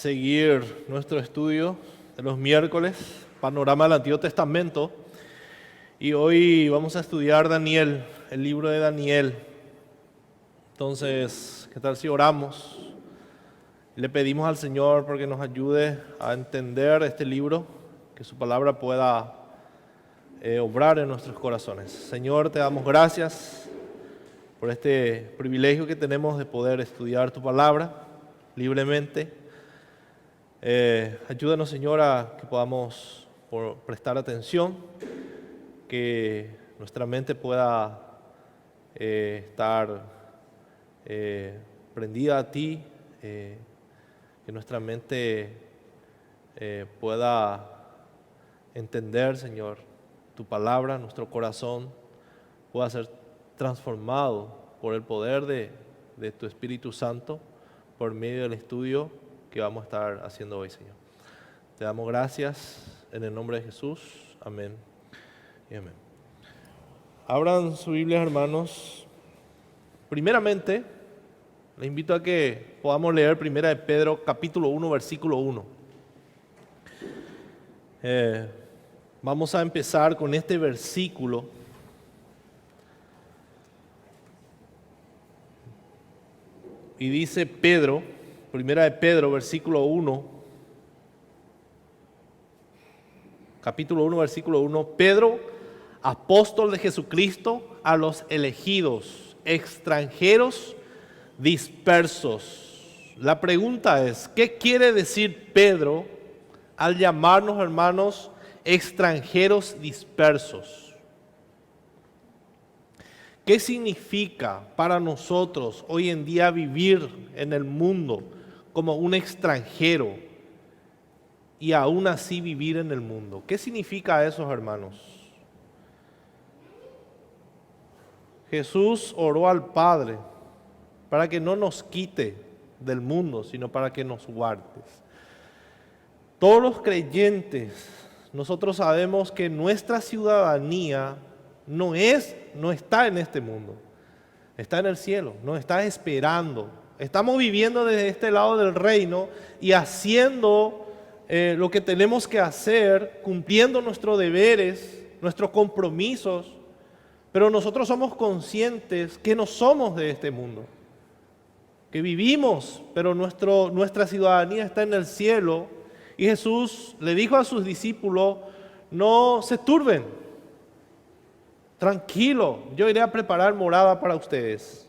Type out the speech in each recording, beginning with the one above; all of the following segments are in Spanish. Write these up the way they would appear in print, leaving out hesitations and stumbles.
seguir nuestro estudio de los miércoles, Panorama del Antiguo Testamento. Y hoy vamos a estudiar Daniel, el libro de Daniel. Entonces, ¿qué tal si oramos? Le pedimos al Señor porque nos ayude a entender este libro, que su palabra pueda obrar en nuestros corazones. Señor, te damos gracias por este privilegio que tenemos de poder estudiar tu palabra libremente. Ayúdanos, Señor, a que podamos prestar atención, que nuestra mente pueda estar prendida a ti, que nuestra mente pueda entender, Señor, tu palabra, nuestro corazón pueda ser transformado por el poder de tu Espíritu Santo por medio del estudio que vamos a estar haciendo hoy, Señor. Te damos gracias en el nombre de Jesús. Amén y amén. Abran su Biblia, hermanos. Primeramente, les invito a que podamos leer 1 de Pedro, capítulo 1, versículo 1. Vamos a empezar con este versículo. Y dice Pedro, 1 de Pedro, versículo 1, capítulo 1, versículo 1, Pedro, apóstol de Jesucristo, a los elegidos, extranjeros, dispersos. La pregunta es, ¿qué quiere decir Pedro al llamarnos, hermanos, extranjeros dispersos? ¿Qué significa para nosotros hoy en día vivir en el mundo como un extranjero y aún así vivir en el mundo? ¿Qué significa eso, hermanos? Jesús oró al Padre para que no nos quite del mundo, sino para que nos guardes. Todos los creyentes, nosotros sabemos que nuestra ciudadanía no está en este mundo, está en el cielo, nos está esperando. Estamos viviendo desde este lado del reino y haciendo lo que tenemos que hacer, cumpliendo nuestros deberes, nuestros compromisos, pero nosotros somos conscientes que no somos de este mundo, que vivimos, pero nuestra ciudadanía está en el cielo. Y Jesús le dijo a sus discípulos, no se turben, tranquilo, yo iré a preparar morada para ustedes.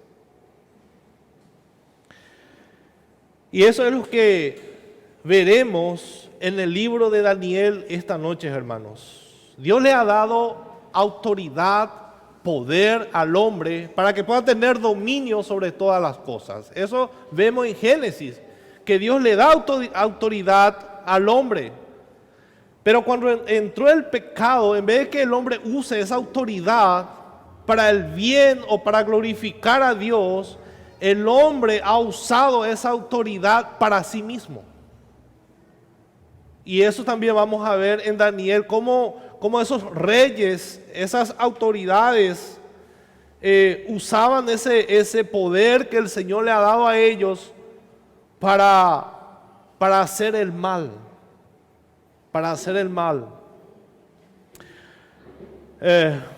Y eso es lo que veremos en el libro de Daniel esta noche, hermanos. Dios le ha dado autoridad, poder al hombre para que pueda tener dominio sobre todas las cosas. Eso vemos en Génesis, que Dios le da autoridad al hombre. Pero cuando entró el pecado, en vez de que el hombre use esa autoridad para el bien o para glorificar a Dios, el hombre ha usado esa autoridad para sí mismo. Y eso también vamos a ver en Daniel, cómo esos reyes, esas autoridades usaban ese poder que el Señor le ha dado a ellos para hacer el mal. Para hacer el mal.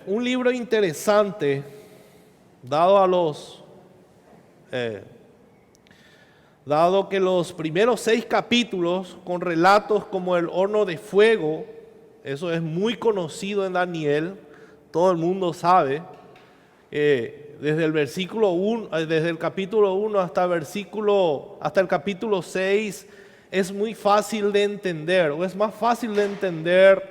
Un libro interesante, dado que los primeros 6 capítulos con relatos como el horno de fuego, eso es muy conocido en Daniel, todo el mundo sabe, desde el capítulo 1 hasta el capítulo 6, es muy fácil de entender, o es más fácil de entender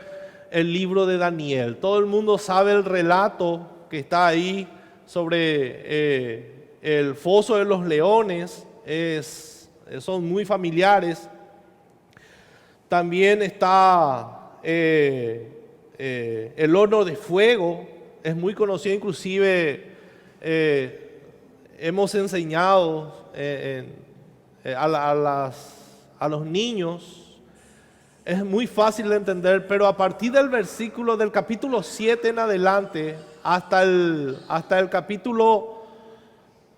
el libro de Daniel. Todo el mundo sabe el relato que está ahí sobre el foso de los leones, son muy familiares. También está el horno de fuego, es muy conocido, inclusive hemos enseñado a los niños, es muy fácil de entender, pero a partir del capítulo 7 en adelante, hasta el capítulo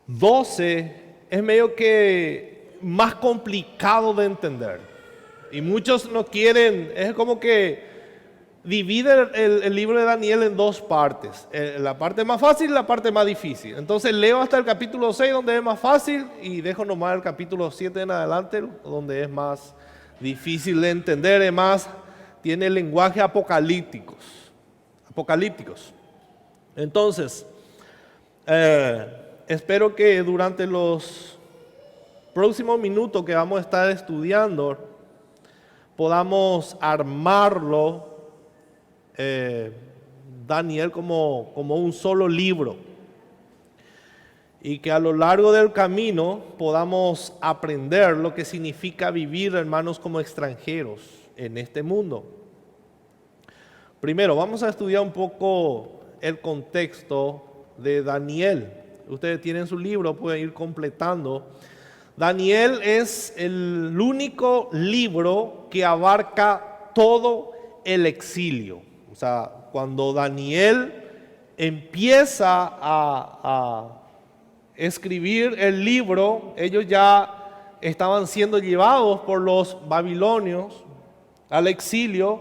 12, es medio que más complicado de entender. Y muchos no quieren, es como que divide el libro de Daniel en dos partes, la parte más fácil y la parte más difícil. Entonces leo hasta el capítulo 6 donde es más fácil y dejo nomás el capítulo 7 en adelante donde es más difícil de entender, es más, tiene lenguaje apocalípticos. Entonces, espero que durante los próximos minutos que vamos a estar estudiando podamos armarlo Daniel como un solo libro y que a lo largo del camino podamos aprender lo que significa vivir, hermanos, como extranjeros en este mundo. Primero, vamos a estudiar un poco el contexto de Daniel. Ustedes tienen su libro, pueden ir completando. Daniel es el único libro que abarca todo el exilio. O sea, cuando Daniel empieza a escribir el libro, ellos ya estaban siendo llevados por los babilonios al exilio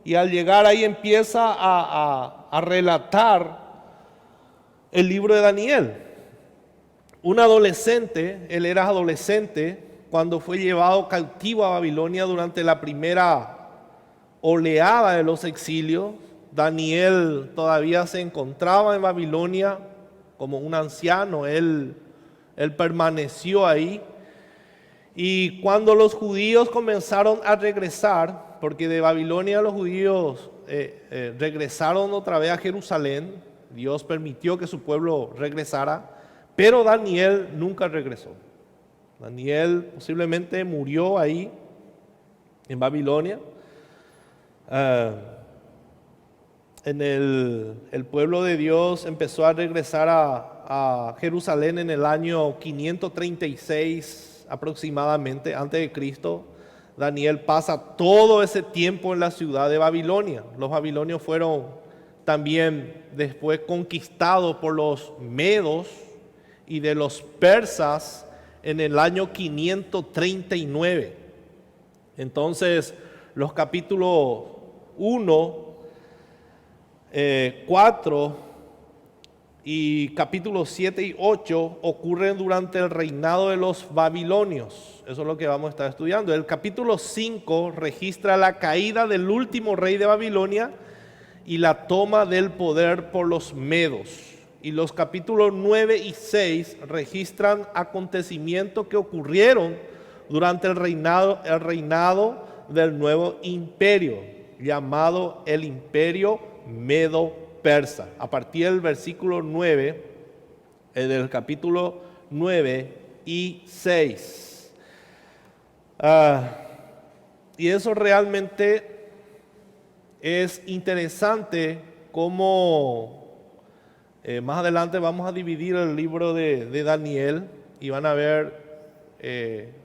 y al llegar ahí empieza a relatar el libro de Daniel. Un adolescente, él era adolescente cuando fue llevado cautivo a Babilonia durante la primera oleada de los exilios. Daniel todavía se encontraba en Babilonia como un anciano, él permaneció ahí. Y cuando los judíos comenzaron a regresar, porque de Babilonia los judíos regresaron otra vez a Jerusalén, Dios permitió que su pueblo regresara, pero Daniel nunca regresó. Daniel posiblemente murió ahí en Babilonia. El pueblo de Dios empezó a regresar a Jerusalén en el año 536 aproximadamente antes de Cristo. Daniel pasa todo ese tiempo en la ciudad de Babilonia. Los babilonios fueron también después conquistados por los medos y de los persas en el año 539. Entonces, los capítulos 1, 4 y capítulos 7 y 8 ocurren durante el reinado de los babilonios. Eso es lo que vamos a estar estudiando. El capítulo 5 registra la caída del último rey de Babilonia y la toma del poder por los medos. Y los capítulos 9 y 6 registran acontecimientos que ocurrieron durante el reinado del nuevo imperio, llamado el Imperio Medo-Persa. A partir del versículo 9, del capítulo 9 y 6. Y eso realmente es interesante como más adelante vamos a dividir el libro de Daniel y van a ver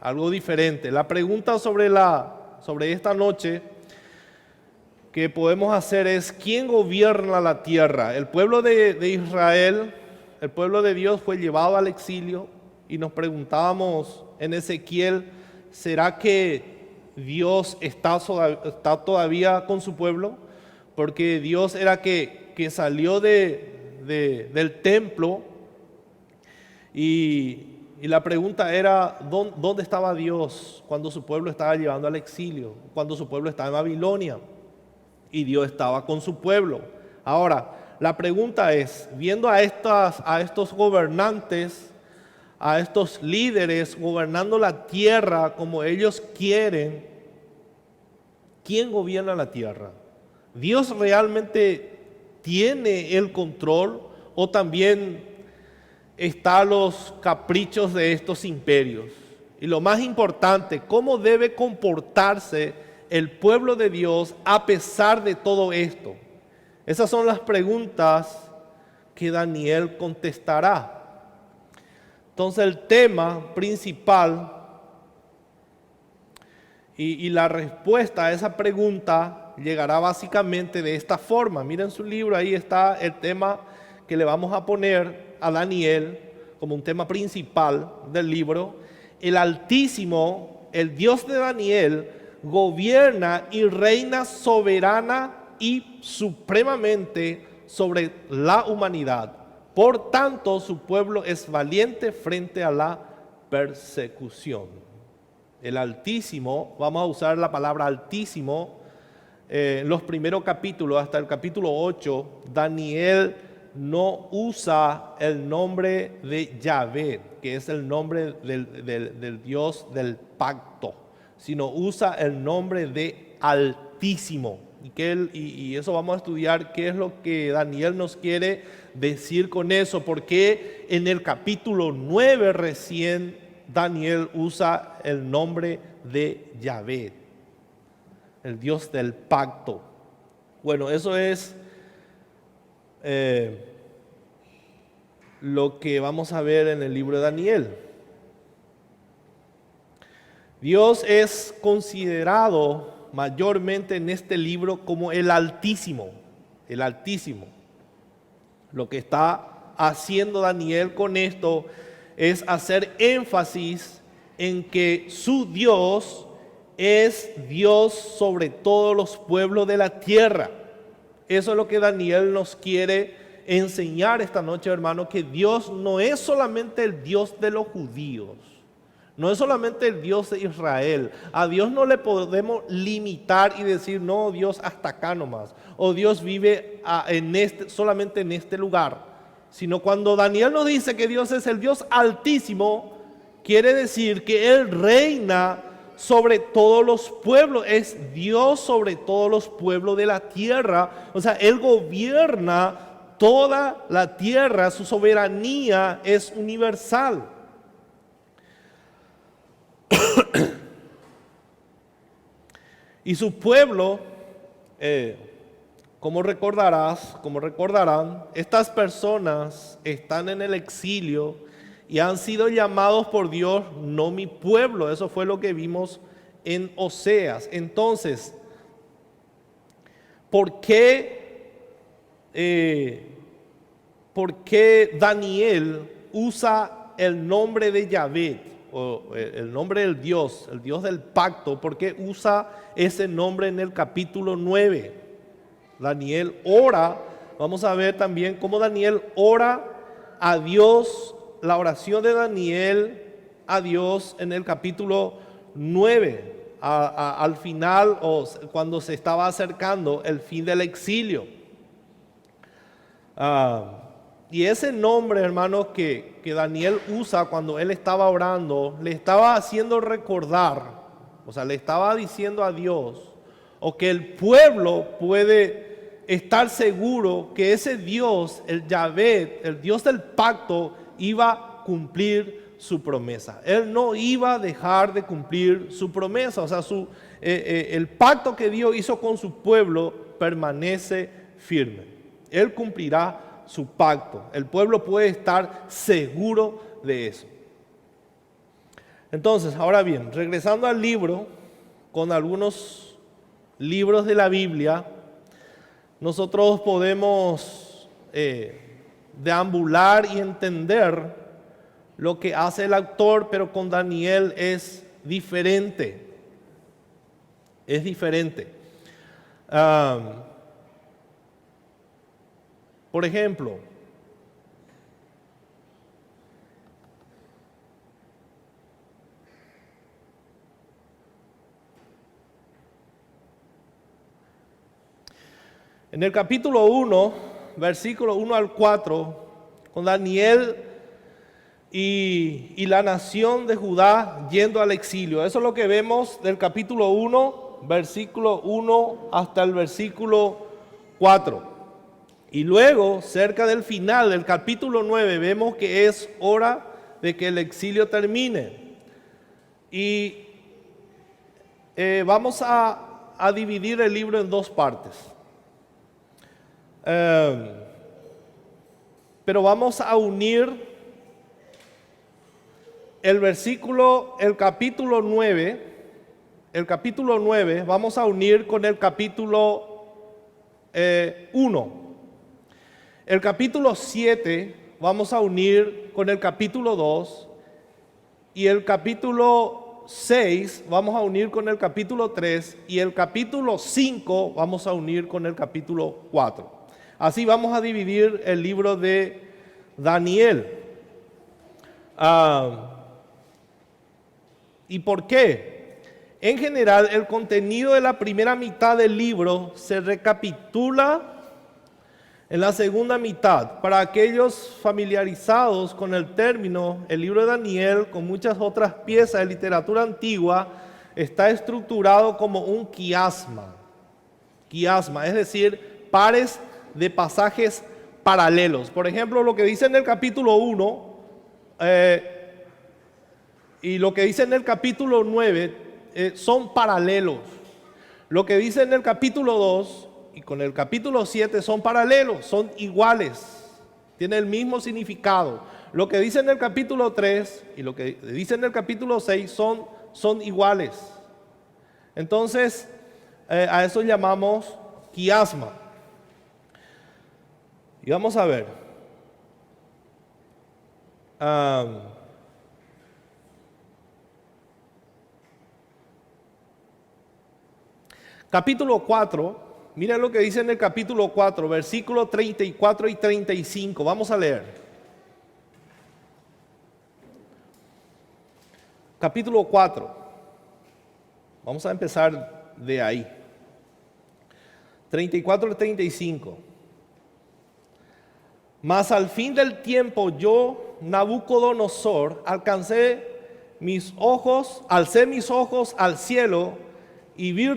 algo diferente. La pregunta sobre esta noche que podemos hacer es: ¿quién gobierna la tierra? El pueblo de Israel, el pueblo de Dios fue llevado al exilio y nos preguntábamos en Ezequiel, ¿será que Dios está todavía con su pueblo? Porque Dios era que salió del templo y la pregunta era, ¿dónde estaba Dios cuando su pueblo estaba llevando al exilio? Cuando su pueblo estaba en Babilonia y Dios estaba con su pueblo. Ahora, la pregunta es, viendo a estos gobernantes, a estos líderes gobernando la tierra como ellos quieren, ¿quién gobierna la tierra? ¿Dios realmente tiene el control o también están los caprichos de estos imperios? Y lo más importante, ¿cómo debe comportarse el pueblo de Dios a pesar de todo esto? Esas son las preguntas que Daniel contestará. Entonces el tema principal y la respuesta a esa pregunta llegará básicamente de esta forma. Miren su libro, ahí está el tema que le vamos a poner a Daniel como un tema principal del libro. el Altísimo, el Dios de Daniel, gobierna y reina soberana y supremamente sobre la humanidad. Por tanto, su pueblo es valiente frente a la persecución. El Altísimo, vamos a usar la palabra Altísimo, en los primeros capítulos, hasta el capítulo 8, Daniel no usa el nombre de Yahvé, que es el nombre del Dios del pacto, sino usa el nombre de Altísimo. Y eso vamos a estudiar qué es lo que Daniel nos quiere decir con eso, porque en el capítulo 9 recién Daniel usa el nombre de Yahvé, el Dios del pacto. Bueno, eso es lo que vamos a ver en el libro de Daniel. Dios es considerado mayormente en este libro como el Altísimo, el Altísimo. Lo que está haciendo Daniel con esto es hacer énfasis en que su Dios es Dios sobre todos los pueblos de la tierra. Eso es lo que Daniel nos quiere enseñar esta noche, hermano, que Dios no es solamente el Dios de los judíos, no es solamente el Dios de Israel. A Dios no le podemos limitar y decir, no, Dios hasta acá nomás, o Dios vive solamente en este lugar. Sino cuando Daniel nos dice que Dios es el Dios Altísimo, quiere decir que Él reina sobre todos los pueblos, es Dios sobre todos los pueblos de la tierra. O sea, Él gobierna toda la tierra, su soberanía es universal. Y su pueblo, como recordarán, estas personas están en el exilio y han sido llamados por Dios, no mi pueblo. Eso fue lo que vimos en Oseas. Entonces, ¿por qué Daniel usa el nombre de Yahvé, o el nombre del Dios, el Dios del pacto? ¿Por qué usa ese nombre en el capítulo 9? Daniel ora, vamos a ver también cómo Daniel ora a Dios, la oración de Daniel a Dios en el capítulo 9, al final, o cuando se estaba acercando el fin del exilio. Y ese nombre, hermanos, que Daniel usa cuando él estaba orando, le estaba haciendo recordar, o sea, le estaba diciendo a Dios, o que el pueblo puede estar seguro que ese Dios, el Yahvé, el Dios del pacto, iba a cumplir su promesa. Él no iba a dejar de cumplir su promesa. O sea, el pacto que Dios hizo con su pueblo permanece firme. Él cumplirá su pacto. El pueblo puede estar seguro de eso. Entonces, ahora bien, regresando al libro, con algunos libros de la Biblia, nosotros podemos deambular y entender lo que hace el autor, pero con Daniel es diferente. Es diferente. Por ejemplo, en el capítulo 1, versículo 1 al 4, con Daniel y la nación de Judá yendo al exilio. Eso es lo que vemos del capítulo 1, versículo 1 hasta el versículo 4. Y luego, cerca del final del capítulo 9, vemos que es hora de que el exilio termine. Y vamos a dividir el libro en dos partes. Pero vamos a unir el capítulo 9, vamos a unir con el capítulo 1. El capítulo 7 vamos a unir con el capítulo 2 y el capítulo 6 vamos a unir con el capítulo 3 y el capítulo 5 vamos a unir con el capítulo 4. Así vamos a dividir el libro de Daniel. ¿Y por qué? En general, el contenido de la primera mitad del libro se recapitula en la segunda mitad. Para aquellos familiarizados con el término, el libro de Daniel, con muchas otras piezas de literatura antigua, está estructurado como un quiasma. Quiasma, es decir, pares de pasajes paralelos. Por ejemplo, lo que dice en el capítulo 1 y lo que dice en el capítulo 9 son paralelos. Lo que dice en el capítulo 2 y con el capítulo 7 son paralelos, son iguales, tienen el mismo significado. Lo que dice en el capítulo 3 y lo que dice en el capítulo 6 son iguales. Entonces, a eso llamamos quiasma. Y vamos a ver. Capítulo 4, miren lo que dice en el capítulo 4, versículos 34 y 35. Vamos a leer. Capítulo 4. Vamos a empezar de ahí. 34 y 35. Mas al fin del tiempo yo, Nabucodonosor, alcé mis ojos al cielo y mi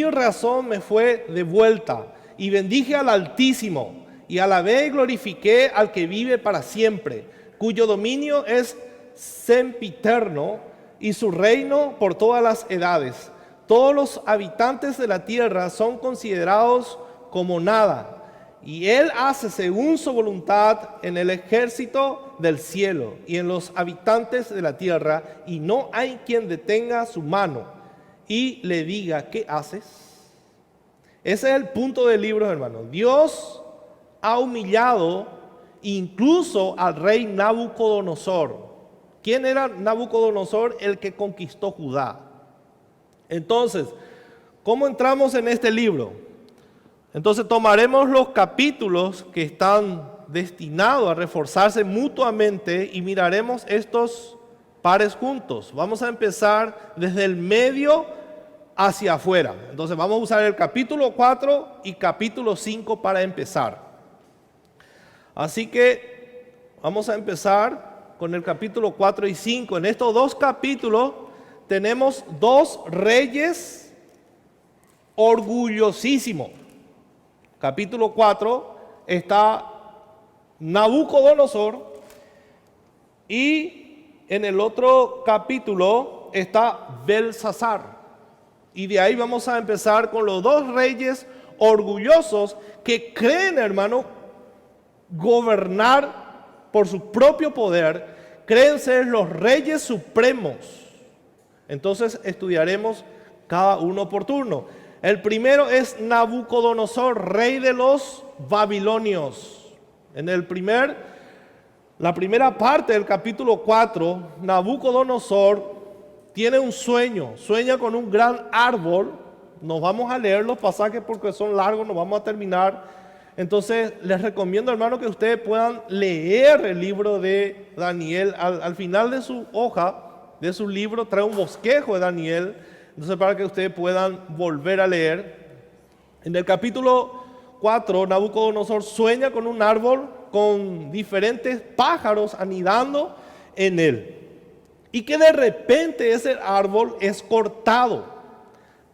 razón me fue devuelta, y bendije al Altísimo, y alabé y glorifiqué al que vive para siempre, cuyo dominio es sempiterno, y su reino por todas las edades. Todos los habitantes de la tierra son considerados como nada, y él hace según su voluntad en el ejército del cielo y en los habitantes de la tierra, y no hay quien detenga su mano y le diga, ¿qué haces? Ese es el punto del libro, hermano. Dios ha humillado incluso al rey Nabucodonosor. ¿Quién era Nabucodonosor? El que conquistó Judá. Entonces, ¿cómo entramos en este libro? Entonces tomaremos los capítulos que están destinados a reforzarse mutuamente y miraremos estos pares juntos. Vamos a empezar desde el medio hacia afuera. Entonces vamos a usar el capítulo 4 y capítulo 5 para empezar. Así que vamos a empezar con el capítulo 4 y 5. En estos dos capítulos tenemos dos reyes orgullosísimos. Capítulo 4 está Nabucodonosor y en el otro capítulo está Belsasar. Y de ahí vamos a empezar con los dos reyes orgullosos que creen, hermano, gobernar por su propio poder, creen ser los reyes supremos. Entonces estudiaremos cada uno por turno. El primero es Nabucodonosor, rey de los babilonios. En la primera parte del capítulo 4, Nabucodonosor tiene un sueño, sueña con un gran árbol. Nos vamos a leer los pasajes porque son largos, nos vamos a terminar. Entonces les recomiendo, hermano, que ustedes puedan leer el libro de Daniel. Al final de su hoja, de su libro, trae un bosquejo de Daniel. Entonces, para que ustedes puedan volver a leer. En el capítulo 4, Nabucodonosor sueña con un árbol con diferentes pájaros anidando en él. Y que de repente ese árbol es cortado.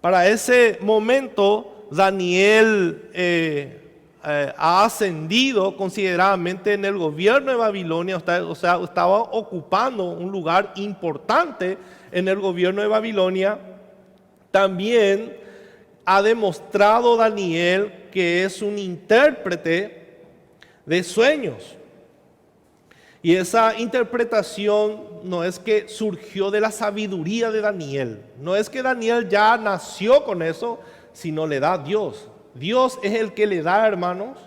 Para ese momento, Daniel ha ascendido considerablemente en el gobierno de Babilonia, o sea, estaba ocupando un lugar importante en el gobierno de Babilonia. También ha demostrado Daniel que es un intérprete de sueños. Y esa interpretación no es que surgió de la sabiduría de Daniel. No es que Daniel ya nació con eso, sino le da Dios. Dios es el que le da, hermanos,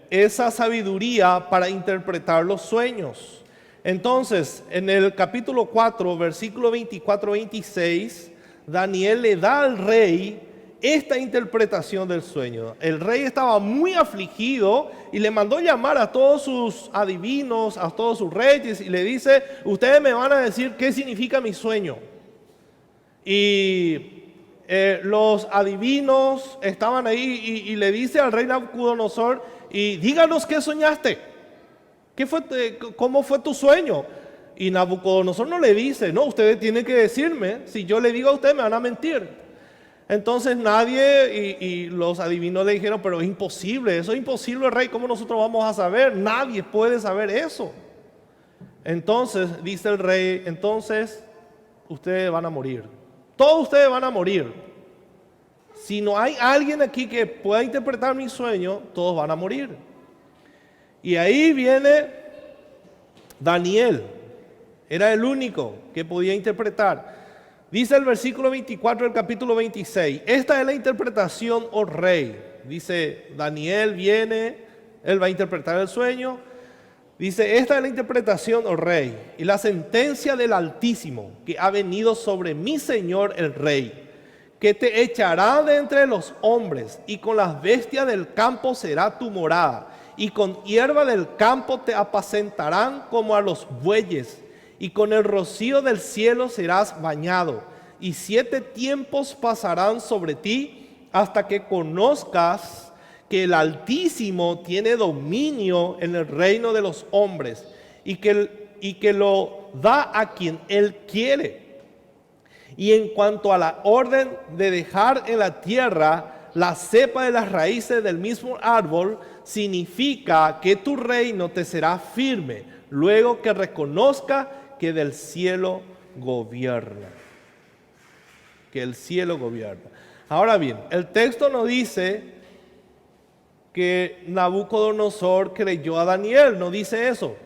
esa sabiduría para interpretar los sueños. Entonces, en el capítulo 4, versículo 24-26, Daniel le da al rey esta interpretación del sueño. El rey estaba muy afligido y le mandó llamar a todos sus adivinos, a todos sus reyes, y le dice: ustedes me van a decir qué significa mi sueño. Y los adivinos estaban ahí y le dice al rey Nabucodonosor: y díganos qué soñaste, cómo fue tu sueño. Y Nabucodonosor no le dice: no, ustedes tienen que decirme, si yo le digo a ustedes me van a mentir. Entonces nadie, y los adivinos le dijeron: pero es imposible, eso es imposible, rey, ¿cómo nosotros vamos a saber? Nadie puede saber eso. Entonces dice el rey: entonces ustedes van a morir, todos ustedes van a morir. Si no hay alguien aquí que pueda interpretar mi sueño, todos van a morir. Y ahí viene Daniel, era el único que podía interpretar. Dice el versículo 24 del capítulo 26, esta es la interpretación, oh rey. Dice, Daniel viene, él va a interpretar el sueño. Dice, esta es la interpretación, oh rey, y la sentencia del Altísimo que ha venido sobre mi señor el rey, que te echará de entre los hombres, y con las bestias del campo será tu morada, y con hierba del campo te apacentarán como a los bueyes, y con el rocío del cielo serás bañado, y 7 tiempos pasarán sobre ti hasta que conozcas que el Altísimo tiene dominio en el reino de los hombres, y que lo da a quien Él quiere. Y en cuanto a la orden de dejar en la tierra la cepa de las raíces del mismo árbol, significa que tu reino te será firme, luego que reconozca que del cielo gobierna. Que el cielo gobierna. Ahora bien, el texto nos dice que Nabucodonosor creyó a Daniel, no dice eso.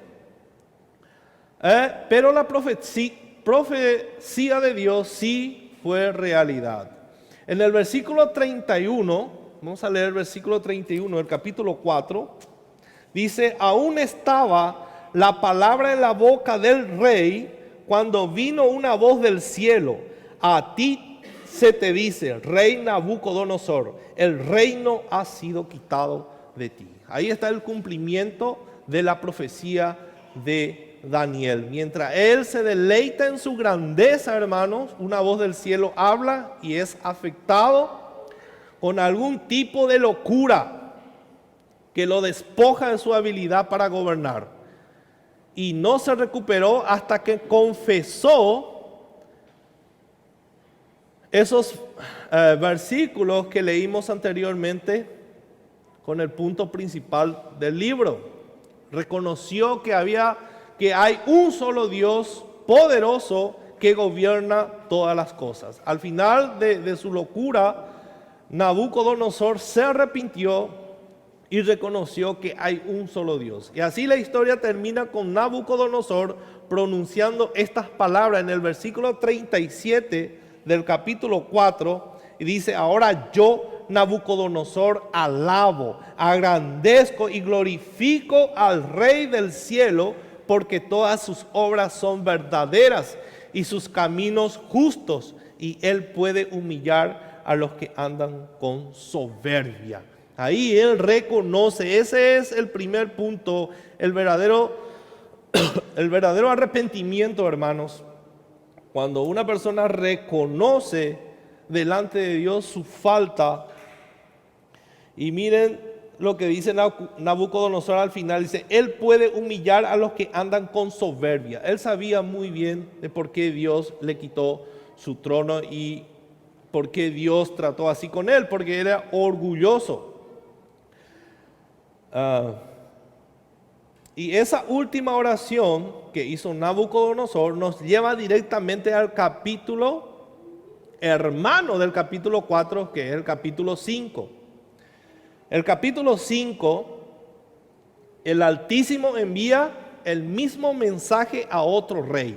Pero la profecía de Dios sí fue realidad. En el versículo 31, vamos a leer el versículo 31 del capítulo 4, dice: aún estaba la palabra en la boca del rey cuando vino una voz del cielo: a ti se te dice, rey Nabucodonosor, el reino ha sido quitado de ti. Ahí está el cumplimiento de la profecía de Daniel. Mientras él se deleita en su grandeza, hermanos, una voz del cielo habla y es afectado con algún tipo de locura que lo despoja de su habilidad para gobernar. Y no se recuperó hasta que confesó esos versículos que leímos anteriormente con el punto principal del libro. Reconoció que hay un solo Dios poderoso que gobierna todas las cosas. Al final de su locura, Nabucodonosor se arrepintió y reconoció que hay un solo Dios. Y así la historia termina con Nabucodonosor pronunciando estas palabras en el versículo 37 del capítulo 4, y dice: ahora yo, Nabucodonosor, alabo, agrandezco y glorifico al Rey del cielo, porque todas sus obras son verdaderas y sus caminos justos, y él puede humillar a los que andan con soberbia. Ahí él reconoce, ese es el primer punto, el verdadero arrepentimiento, hermanos. Cuando una persona reconoce delante de Dios su falta. Y miren lo que dice Nabucodonosor al final, dice: él puede humillar a los que andan con soberbia. Él sabía muy bien de por qué Dios le quitó su trono y por qué Dios trató así con él, porque era orgulloso. Y esa última oración que hizo Nabucodonosor nos lleva directamente al capítulo hermano del capítulo 4, que es el capítulo 5. El capítulo 5, el Altísimo envía el mismo mensaje a otro rey.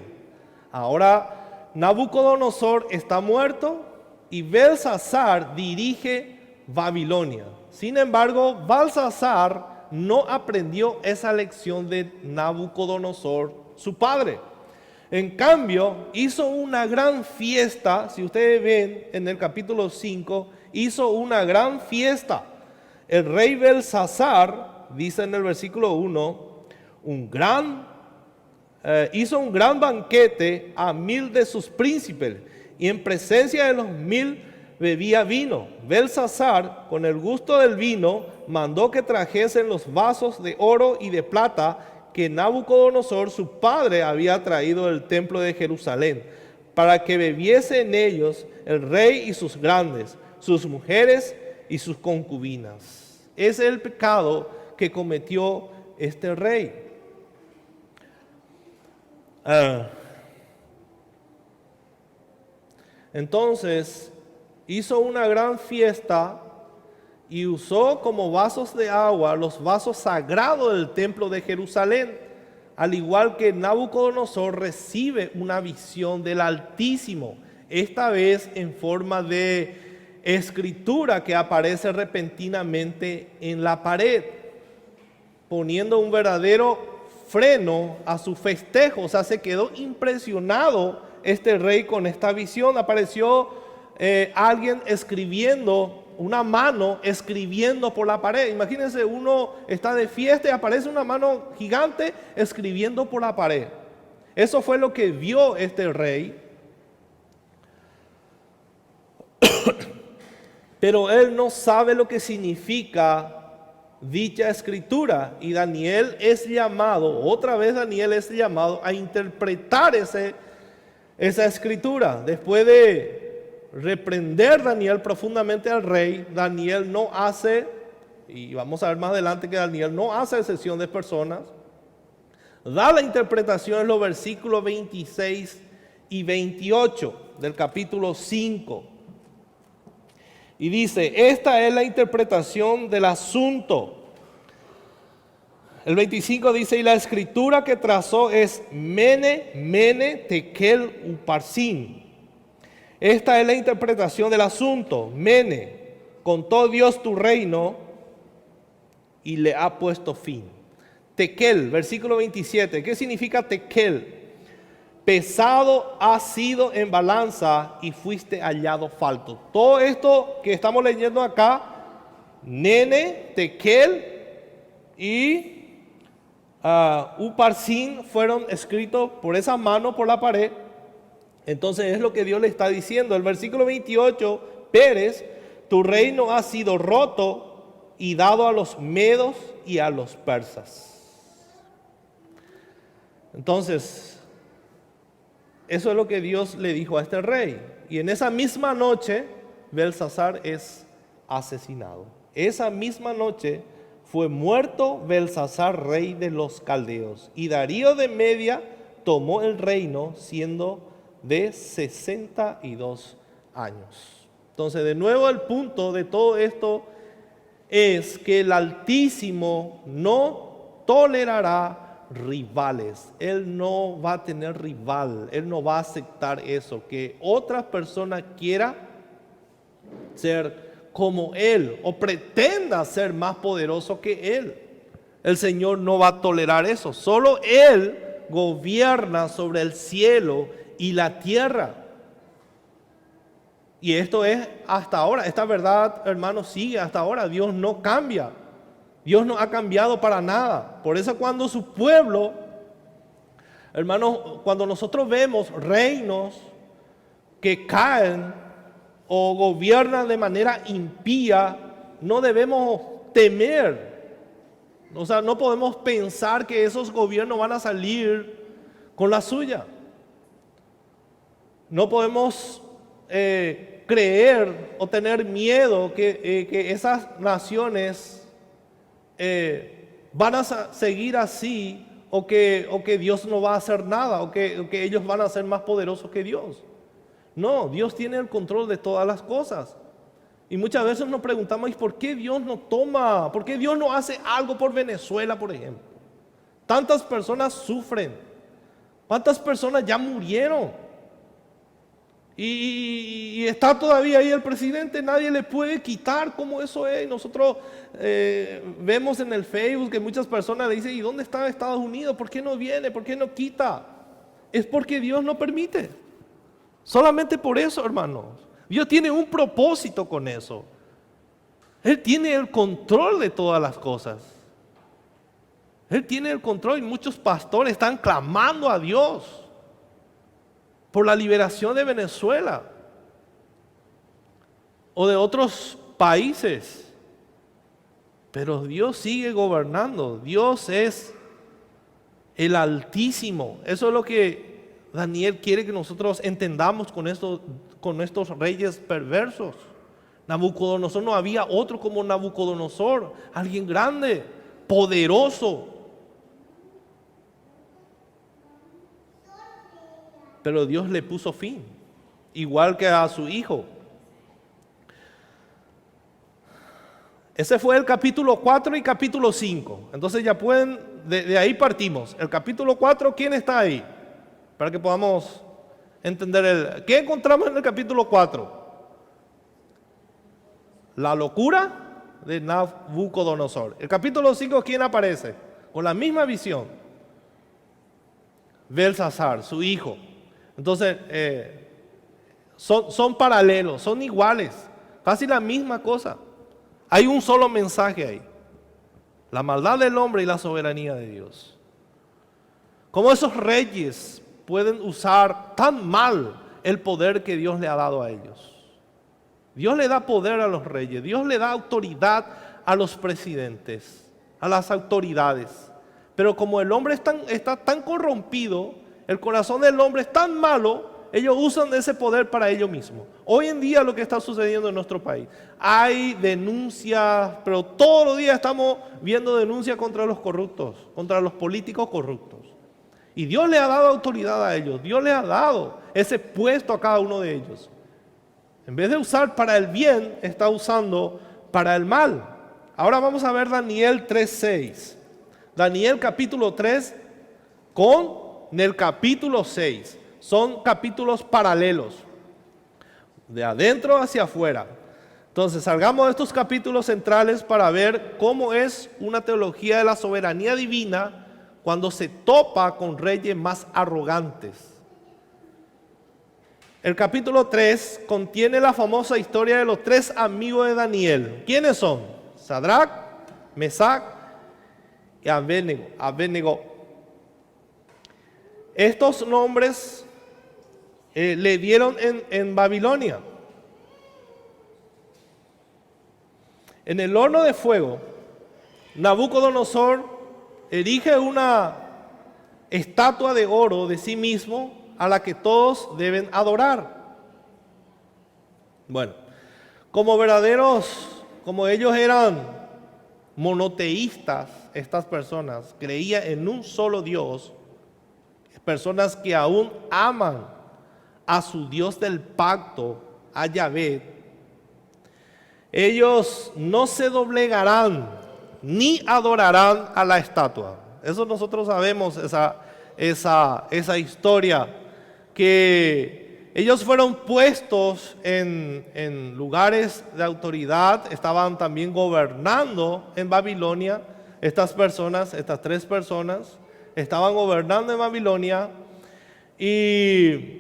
Ahora Nabucodonosor está muerto y Belsasar dirige Babilonia. Sin embargo, Belsasar no aprendió esa lección de Nabucodonosor, su padre. En cambio, hizo una gran fiesta, si ustedes ven en el capítulo 5, hizo una gran fiesta. El rey Belsasar, dice en el versículo 1, hizo un gran banquete a 1000 de sus príncipes, y en presencia de los 1000 bebía vino. Belsasar, con el gusto del vino, mandó que trajesen los vasos de oro y de plata que Nabucodonosor, su padre, había traído del templo de Jerusalén, para que bebiese en ellos el rey y sus grandes, sus mujeres y sus concubinas. Ese es el pecado que cometió este rey. Entonces, hizo una gran fiesta y usó como vasos de agua los vasos sagrados del templo de Jerusalén, al igual que Nabucodonosor recibe una visión del Altísimo, esta vez en forma de escritura que aparece repentinamente en la pared, poniendo un verdadero freno a su festejo. O sea, se quedó impresionado este rey con esta visión. Apareció alguien escribiendo, una mano escribiendo por la pared. Imagínense, uno está de fiesta y aparece una mano gigante escribiendo por la pared. Eso fue lo que vio este rey. Pero él no sabe lo que significa dicha escritura, y Daniel es llamado, otra vez Daniel es llamado a interpretar esa escritura. Después de reprender Daniel profundamente al rey, Daniel no hace, y vamos a ver más adelante que Daniel no hace excepción de personas, da la interpretación en los versículos 26 y 28 del capítulo 5. Y dice, esta es la interpretación del asunto. El 25 dice, y la escritura que trazó es Mene, Mene, Tekel, Uparsin. Esta es la interpretación del asunto. Mene, contó Dios tu reino y le ha puesto fin. Tekel, versículo 27. ¿Qué significa Tekel? Pesado has sido en balanza y fuiste hallado falto. Todo esto que estamos leyendo acá, Nene, Tekel y Uparsin, fueron escritos por esa mano por la pared. Entonces es lo que Dios le está diciendo. El versículo 28, Pérez, tu reino ha sido roto y dado a los medos y a los persas. Entonces, eso es lo que Dios le dijo a este rey. Y en esa misma noche, Belsasar es asesinado. Esa misma noche fue muerto Belsasar, rey de los caldeos. Y Darío de Media tomó el reino siendo de 62 años. Entonces, de nuevo, el punto de todo esto es que el Altísimo no tolerará rivales. Él no va a tener rival. Él no va a aceptar eso, que otra persona quiera ser como Él o pretenda ser más poderoso que Él. El Señor no va a tolerar eso. Solo Él gobierna sobre el cielo y la tierra. Y esto es hasta ahora. Esta verdad, hermanos, sigue hasta ahora. Dios no cambia. Dios no ha cambiado para nada. Por eso cuando su pueblo, hermanos, cuando nosotros vemos reinos que caen o gobiernan de manera impía, no debemos temer. O sea, no podemos pensar que esos gobiernos van a salir con la suya. No podemos creer o tener miedo que esas naciones van a seguir así, o que Dios no va a hacer nada, o que ellos van a ser más poderosos que Dios. No, Dios tiene el control de todas las cosas. Y muchas veces nos preguntamos, ¿y por qué Dios no toma? ¿Por qué Dios no hace algo por Venezuela, por ejemplo? Tantas personas sufren. ¿Cuántas personas ya murieron? Y está todavía ahí el presidente, nadie le puede quitar como eso es. Nosotros vemos en el Facebook que muchas personas le dicen, ¿y dónde está Estados Unidos? ¿Por qué no viene? ¿Por qué no quita? Es porque Dios no permite. Solamente por eso, hermanos. Dios tiene un propósito con eso. Él tiene el control de todas las cosas. Él tiene el control y muchos pastores están clamando a Dios por la liberación de Venezuela o de otros países. Pero Dios sigue gobernando. Dios es el Altísimo. Eso es lo que Daniel quiere que nosotros entendamos con estos reyes perversos. Nabucodonosor, no había otro como Nabucodonosor, alguien grande, poderoso. Pero Dios le puso fin, igual que a su hijo. Ese fue el capítulo 4 y capítulo 5. Entonces ya pueden, de ahí partimos. El capítulo 4, ¿quién está ahí? Para que podamos entender. ¿Qué encontramos en el capítulo 4? La locura de Nabucodonosor. El capítulo 5, ¿quién aparece? Con la misma visión. Belsasar, su hijo. Entonces, son paralelos, son iguales, casi la misma cosa. Hay un solo mensaje ahí: la maldad del hombre y la soberanía de Dios. ¿Cómo esos reyes pueden usar tan mal el poder que Dios le ha dado a ellos? Dios le da poder a los reyes, Dios le da autoridad a los presidentes, a las autoridades. Pero como el hombre está tan corrompido, el corazón del hombre es tan malo, ellos usan ese poder para ellos mismos. Hoy en día lo que está sucediendo en nuestro país, hay denuncias, pero todos los días estamos viendo denuncias contra los corruptos, contra los políticos corruptos. Y Dios le ha dado autoridad a ellos, Dios le ha dado ese puesto a cada uno de ellos. En vez de usar para el bien, está usando para el mal. Ahora vamos a ver Daniel 3:6. Daniel capítulo 3 con el capítulo 6. Son capítulos paralelos, de adentro hacia afuera. Entonces salgamos de estos capítulos centrales para ver cómo es una teología de la soberanía divina cuando se topa con reyes más arrogantes. El capítulo 3 contiene la famosa historia de los 3 amigos de Daniel. ¿Quiénes son? Sadrac, Mesac y Abednego. Estos nombres le dieron en Babilonia. En el horno de fuego, Nabucodonosor erige una estatua de oro de sí mismo a la que todos deben adorar. Bueno, como ellos eran monoteístas, estas personas creían en un solo Dios, personas que aún aman a su Dios del pacto, a Yahvé. Ellos no se doblegarán ni adorarán a la estatua. Eso nosotros sabemos, esa historia, que ellos fueron puestos en lugares de autoridad, estaban también gobernando en Babilonia. Estas 3 personas, estaban gobernando en Babilonia y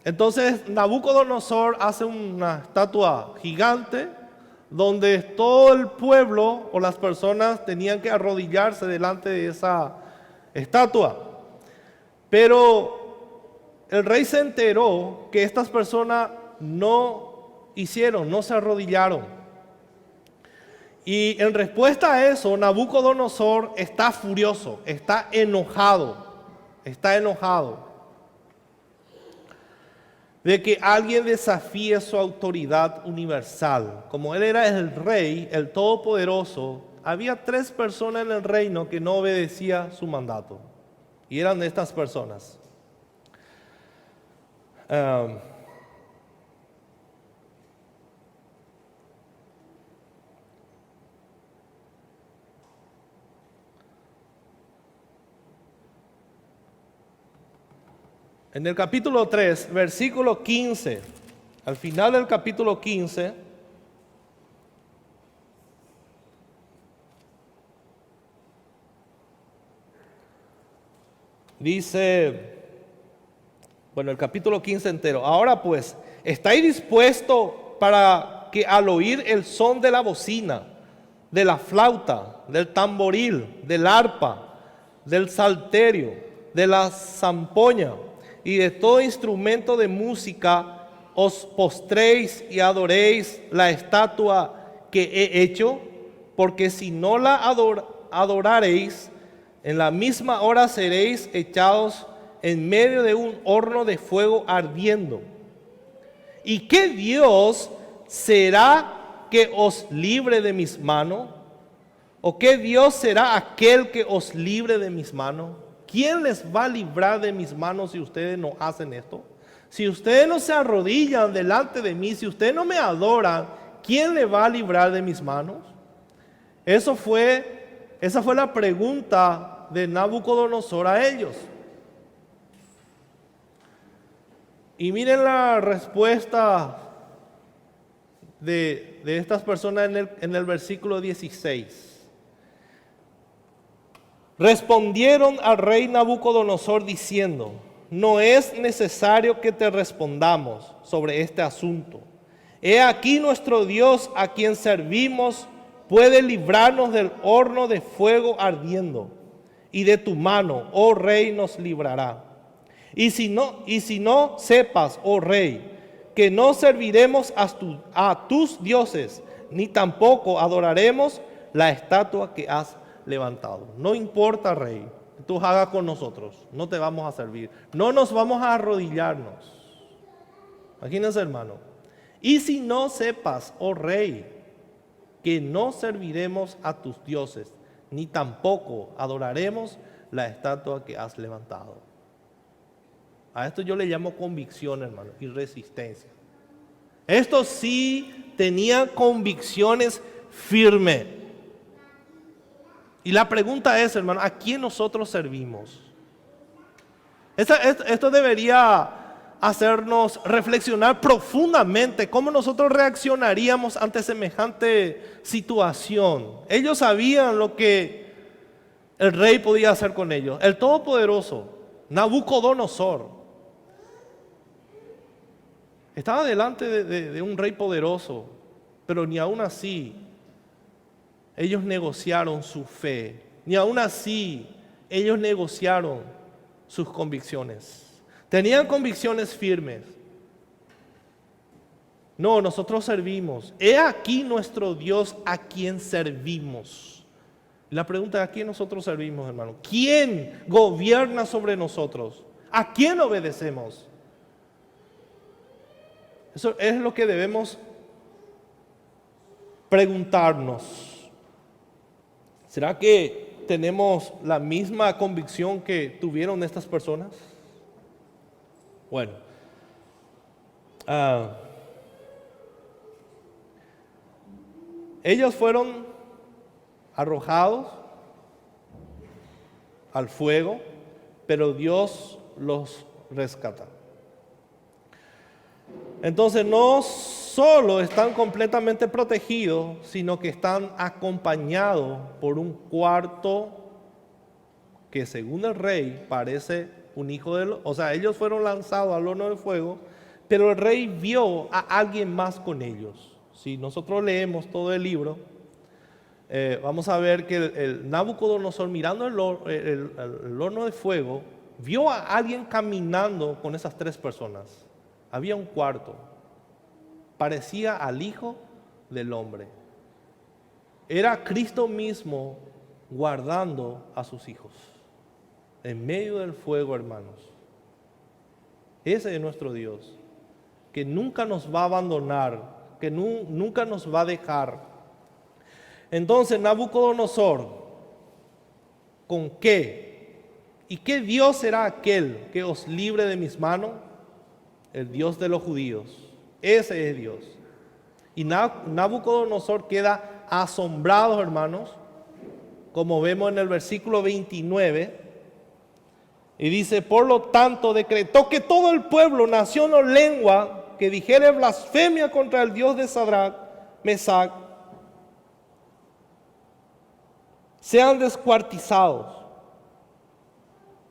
entonces Nabucodonosor hace una estatua gigante donde todo el pueblo o las personas tenían que arrodillarse delante de esa estatua. Pero el rey se enteró que estas personas no se arrodillaron. Y en respuesta a eso, Nabucodonosor está furioso, está enojado de que alguien desafíe su autoridad universal. Como él era el rey, el todopoderoso, había 3 personas en el reino que no obedecían su mandato. Y eran de estas personas. En el capítulo 3, versículo 15, al final del capítulo 15, dice, bueno, el capítulo 15 entero. Ahora pues, ¿estáis dispuestos para que al oír el son de la bocina, de la flauta, del tamboril, del arpa, del salterio, de la zampoña y de todo instrumento de música, os postréis y adoréis la estatua que he hecho? Porque si no la adoraréis, en la misma hora seréis echados en medio de un horno de fuego ardiendo. ¿Y qué Dios será que os libre de mis manos? ¿O qué Dios será aquel que os libre de mis manos? ¿Quién les va a librar de mis manos si ustedes no hacen esto? Si ustedes no se arrodillan delante de mí, si ustedes no me adoran, ¿quién le va a librar de mis manos? Esa fue la pregunta de Nabucodonosor a ellos. Y miren la respuesta de estas personas en el versículo 16. Respondieron al rey Nabucodonosor diciendo: no es necesario que te respondamos sobre este asunto. He aquí nuestro Dios, a quien servimos, puede librarnos del horno de fuego ardiendo, y de tu mano, oh rey, nos librará. Y si no sepas, oh rey, que no serviremos a tus dioses, ni tampoco adoraremos la estatua que has levantado. No importa, rey, que tú hagas con nosotros, no te vamos a servir, no nos vamos a arrodillarnos. Imagínense, hermano. Y si no sepas, oh rey, que no serviremos a tus dioses, ni tampoco adoraremos la estatua que has levantado. A esto yo le llamo convicción, hermano, y resistencia. Estos sí tenían convicciones firmes. Y la pregunta es, hermano, ¿a quién nosotros servimos? Esto debería hacernos reflexionar profundamente cómo nosotros reaccionaríamos ante semejante situación. Ellos sabían lo que el rey podía hacer con ellos. El Todopoderoso, Nabucodonosor, estaba delante de un rey poderoso, pero ni aún así ellos negociaron su fe, ni aún así ellos negociaron sus convicciones. Tenían convicciones firmes. No, nosotros servimos. He aquí nuestro Dios a quien servimos. La pregunta es: ¿a quién nosotros servimos, hermano? ¿Quién gobierna sobre nosotros? ¿A quién obedecemos? Eso es lo que debemos preguntarnos. ¿Será que tenemos la misma convicción que tuvieron estas personas? Bueno, ellos fueron arrojados al fuego, pero Dios los rescata. Entonces no solo están completamente protegidos, sino que están acompañados por un cuarto que, según el rey, parece un hijo de él. O sea, ellos fueron lanzados al horno de fuego, pero el rey vio a alguien más con ellos. Si nosotros leemos todo el libro, vamos a ver que el Nabucodonosor, mirando el horno de fuego, vio a alguien caminando con esas tres personas. Había un cuarto, parecía al Hijo del Hombre. Era Cristo mismo guardando a sus hijos en medio del fuego, hermanos. Ese es nuestro Dios, que nunca nos va a abandonar, que nunca nos va a dejar. Entonces, Nabucodonosor, ¿con qué? ¿Y qué Dios será aquel que os libre de mis manos? El Dios de los judíos. Ese es Dios. Y Nabucodonosor queda asombrado, hermanos, como vemos en el versículo 29. Y dice, por lo tanto, decretó que todo el pueblo, nación o lengua que dijere blasfemia contra el Dios de Sadrach, Mesach, sean descuartizados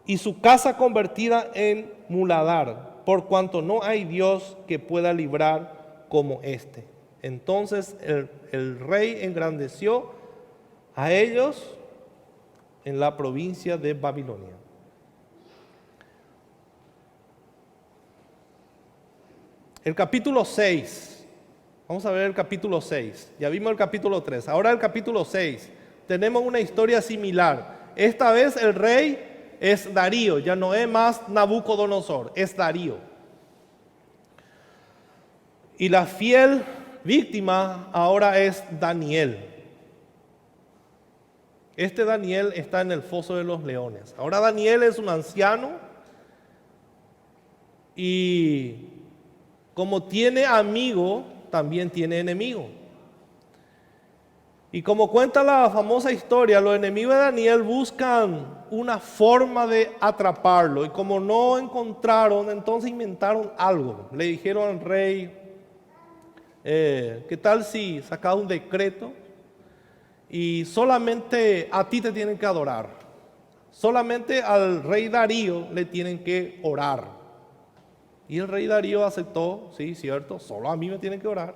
y su casa convertida en muladar, por cuanto no hay Dios que pueda librar como este. Entonces el rey engrandeció a ellos en la provincia de Babilonia. El capítulo 6, vamos a ver el capítulo 6, ya vimos el capítulo 3, ahora el capítulo 6, tenemos una historia similar. Esta vez el rey es Darío, ya no es más Nabucodonosor, es Darío. Y la fiel víctima ahora es Daniel. Este Daniel está en el foso de los leones. Ahora Daniel es un anciano y como tiene amigo, también tiene enemigo. Y como cuenta la famosa historia, los enemigos de Daniel buscan una forma de atraparlo. Y como no encontraron, entonces inventaron algo. Le dijeron al rey, ¿qué tal si sacas un decreto y solamente a ti te tienen que adorar? Solamente al rey Darío le tienen que orar. Y el rey Darío aceptó, sí, cierto, solo a mí me tienen que orar.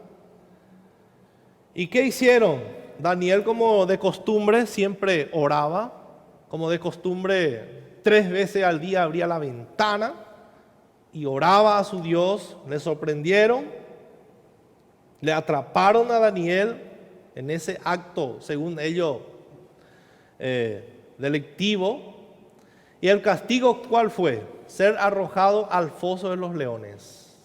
¿Y qué hicieron? Daniel, como de costumbre, siempre oraba. Como de costumbre, 3 veces al día abría la ventana y oraba a su Dios. Le sorprendieron, le atraparon a Daniel en ese acto, según ellos, delictivo. ¿Y el castigo cuál fue? Ser arrojado al foso de los leones.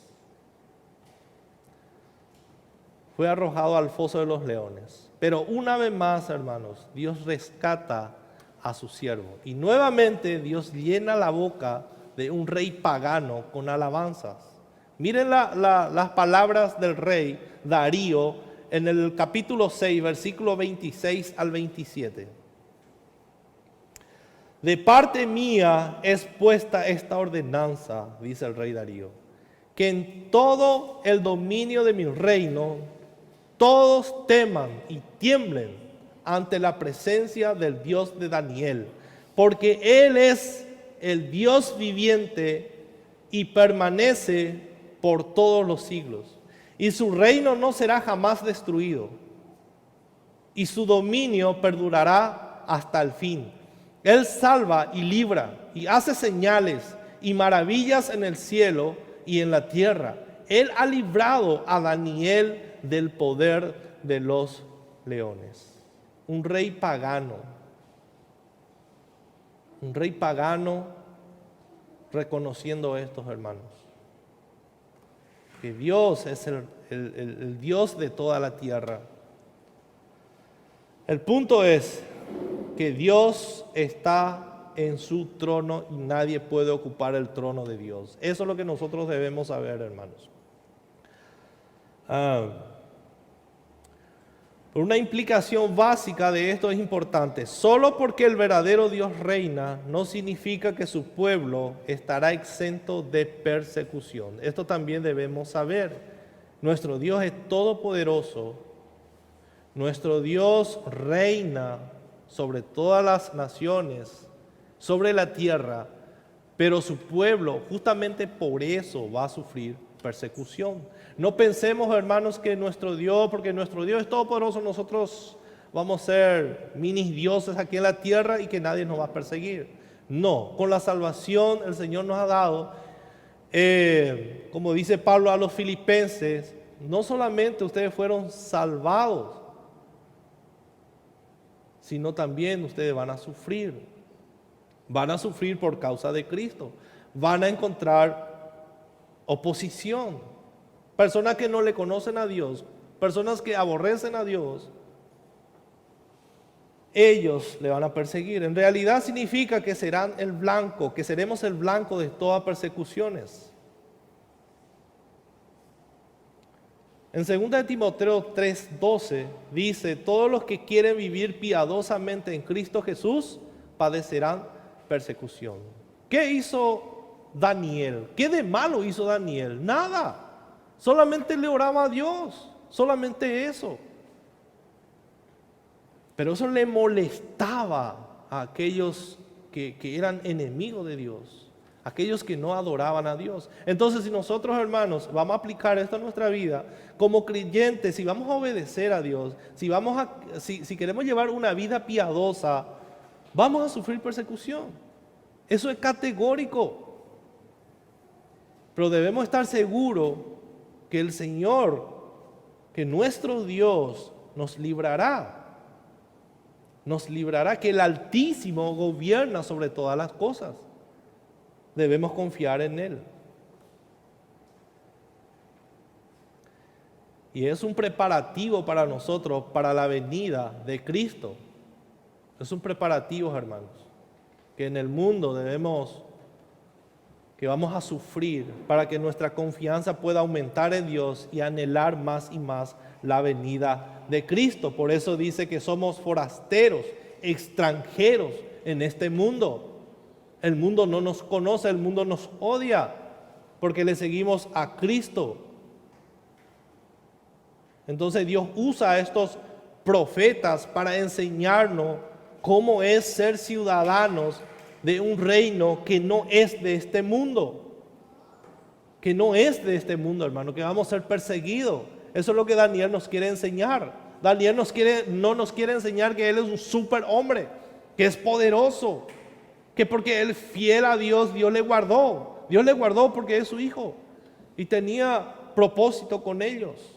Fue arrojado al foso de los leones. Pero una vez más, hermanos, Dios rescata a su siervo. Y nuevamente Dios llena la boca de un rey pagano con alabanzas. Miren las palabras del rey Darío en el capítulo 6, versículo 26 al 27. De parte mía es puesta esta ordenanza, dice el rey Darío, que en todo el dominio de mi reino todos teman y tiemblen ante la presencia del Dios de Daniel, porque Él es el Dios viviente y permanece por todos los siglos. Y su reino no será jamás destruido, y su dominio perdurará hasta el fin. Él salva y libra, y hace señales y maravillas en el cielo y en la tierra. Él ha librado a Daniel del poder de los leones. Un rey pagano reconociendo estos hermanos, que Dios es el Dios de toda la tierra. El punto es que Dios está en su trono y nadie puede ocupar el trono de Dios. Eso es lo que nosotros debemos saber, hermanos. Pero una implicación básica de esto es importante. Solo porque el verdadero Dios reina no significa que su pueblo estará exento de persecución. Esto también debemos saber. Nuestro Dios es todopoderoso. Nuestro Dios reina sobre todas las naciones, sobre la tierra, pero su pueblo justamente por eso va a sufrir persecución. No pensemos, hermanos, que nuestro Dios, porque nuestro Dios es todopoderoso, nosotros vamos a ser mini dioses aquí en la tierra y que nadie nos va a perseguir. No, con la salvación el Señor nos ha dado, como dice Pablo a los filipenses, no solamente ustedes fueron salvados, sino también ustedes van a sufrir. Van a sufrir por causa de Cristo. Van a encontrar oposición. Personas que no le conocen a Dios, personas que aborrecen a Dios, ellos le van a perseguir. En realidad significa que serán el blanco, que seremos el blanco de todas persecuciones. En 2 Timoteo 3:12 dice, todos los que quieren vivir piadosamente en Cristo Jesús padecerán persecución. ¿Qué hizo Daniel? ¿Qué de malo hizo Daniel? Nada. Solamente le oraba a Dios. Solamente eso. Pero eso le molestaba a aquellos que eran enemigos de Dios, aquellos que no adoraban a Dios. Entonces, si nosotros, hermanos, vamos a aplicar esto a nuestra vida, como creyentes, si vamos a obedecer a Dios, si queremos llevar una vida piadosa, vamos a sufrir persecución. Eso es categórico. Pero debemos estar seguros que el Señor, que nuestro Dios nos librará, que el Altísimo gobierna sobre todas las cosas. Debemos confiar en Él. Y es un preparativo para nosotros, para la venida de Cristo. Es un preparativo, hermanos, que en el mundo que vamos a sufrir para que nuestra confianza pueda aumentar en Dios y anhelar más y más la venida de Cristo. Por eso dice que somos forasteros, extranjeros en este mundo. El mundo no nos conoce, el mundo nos odia porque le seguimos a Cristo. Entonces Dios usa a estos profetas para enseñarnos cómo es ser ciudadanos de un reino que no es de este mundo. Que no es de este mundo, hermano, que vamos a ser perseguidos. Eso es lo que Daniel nos quiere enseñar. Daniel no nos quiere enseñar que él es un superhombre, que es poderoso, que porque él es fiel a Dios, Dios le guardó. Dios le guardó porque es su hijo y tenía propósito con ellos.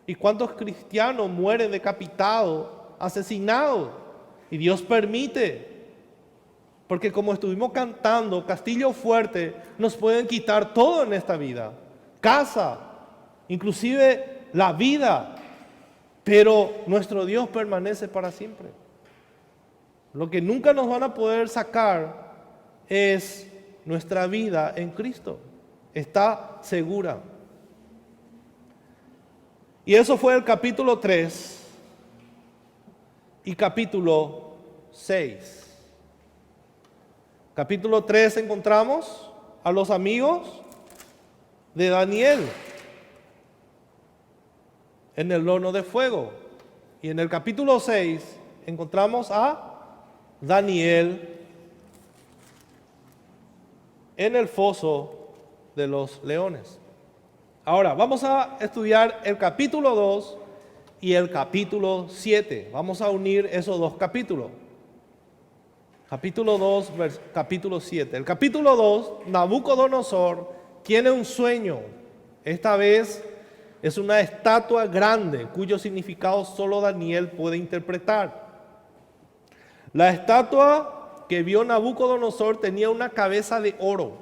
¿Y cuántos cristianos mueren decapitados, asesinados? Y Dios permite. Porque como estuvimos cantando, Castillo Fuerte, nos pueden quitar todo en esta vida. Casa, inclusive la vida. Pero nuestro Dios permanece para siempre. Lo que nunca nos van a poder sacar es nuestra vida en Cristo. Está segura. Y eso fue el capítulo 3 y capítulo 6. Capítulo 3 encontramos a los amigos de Daniel en el horno de fuego. Y en el capítulo 6 encontramos a Daniel en el foso de los leones. Ahora, vamos a estudiar el capítulo 2 y el capítulo 7. Vamos a unir esos dos capítulos. Capítulo 2, capítulo 7. El capítulo 2, Nabucodonosor tiene un sueño. Esta vez es una estatua grande cuyo significado solo Daniel puede interpretar. La estatua que vio Nabucodonosor tenía una cabeza de oro,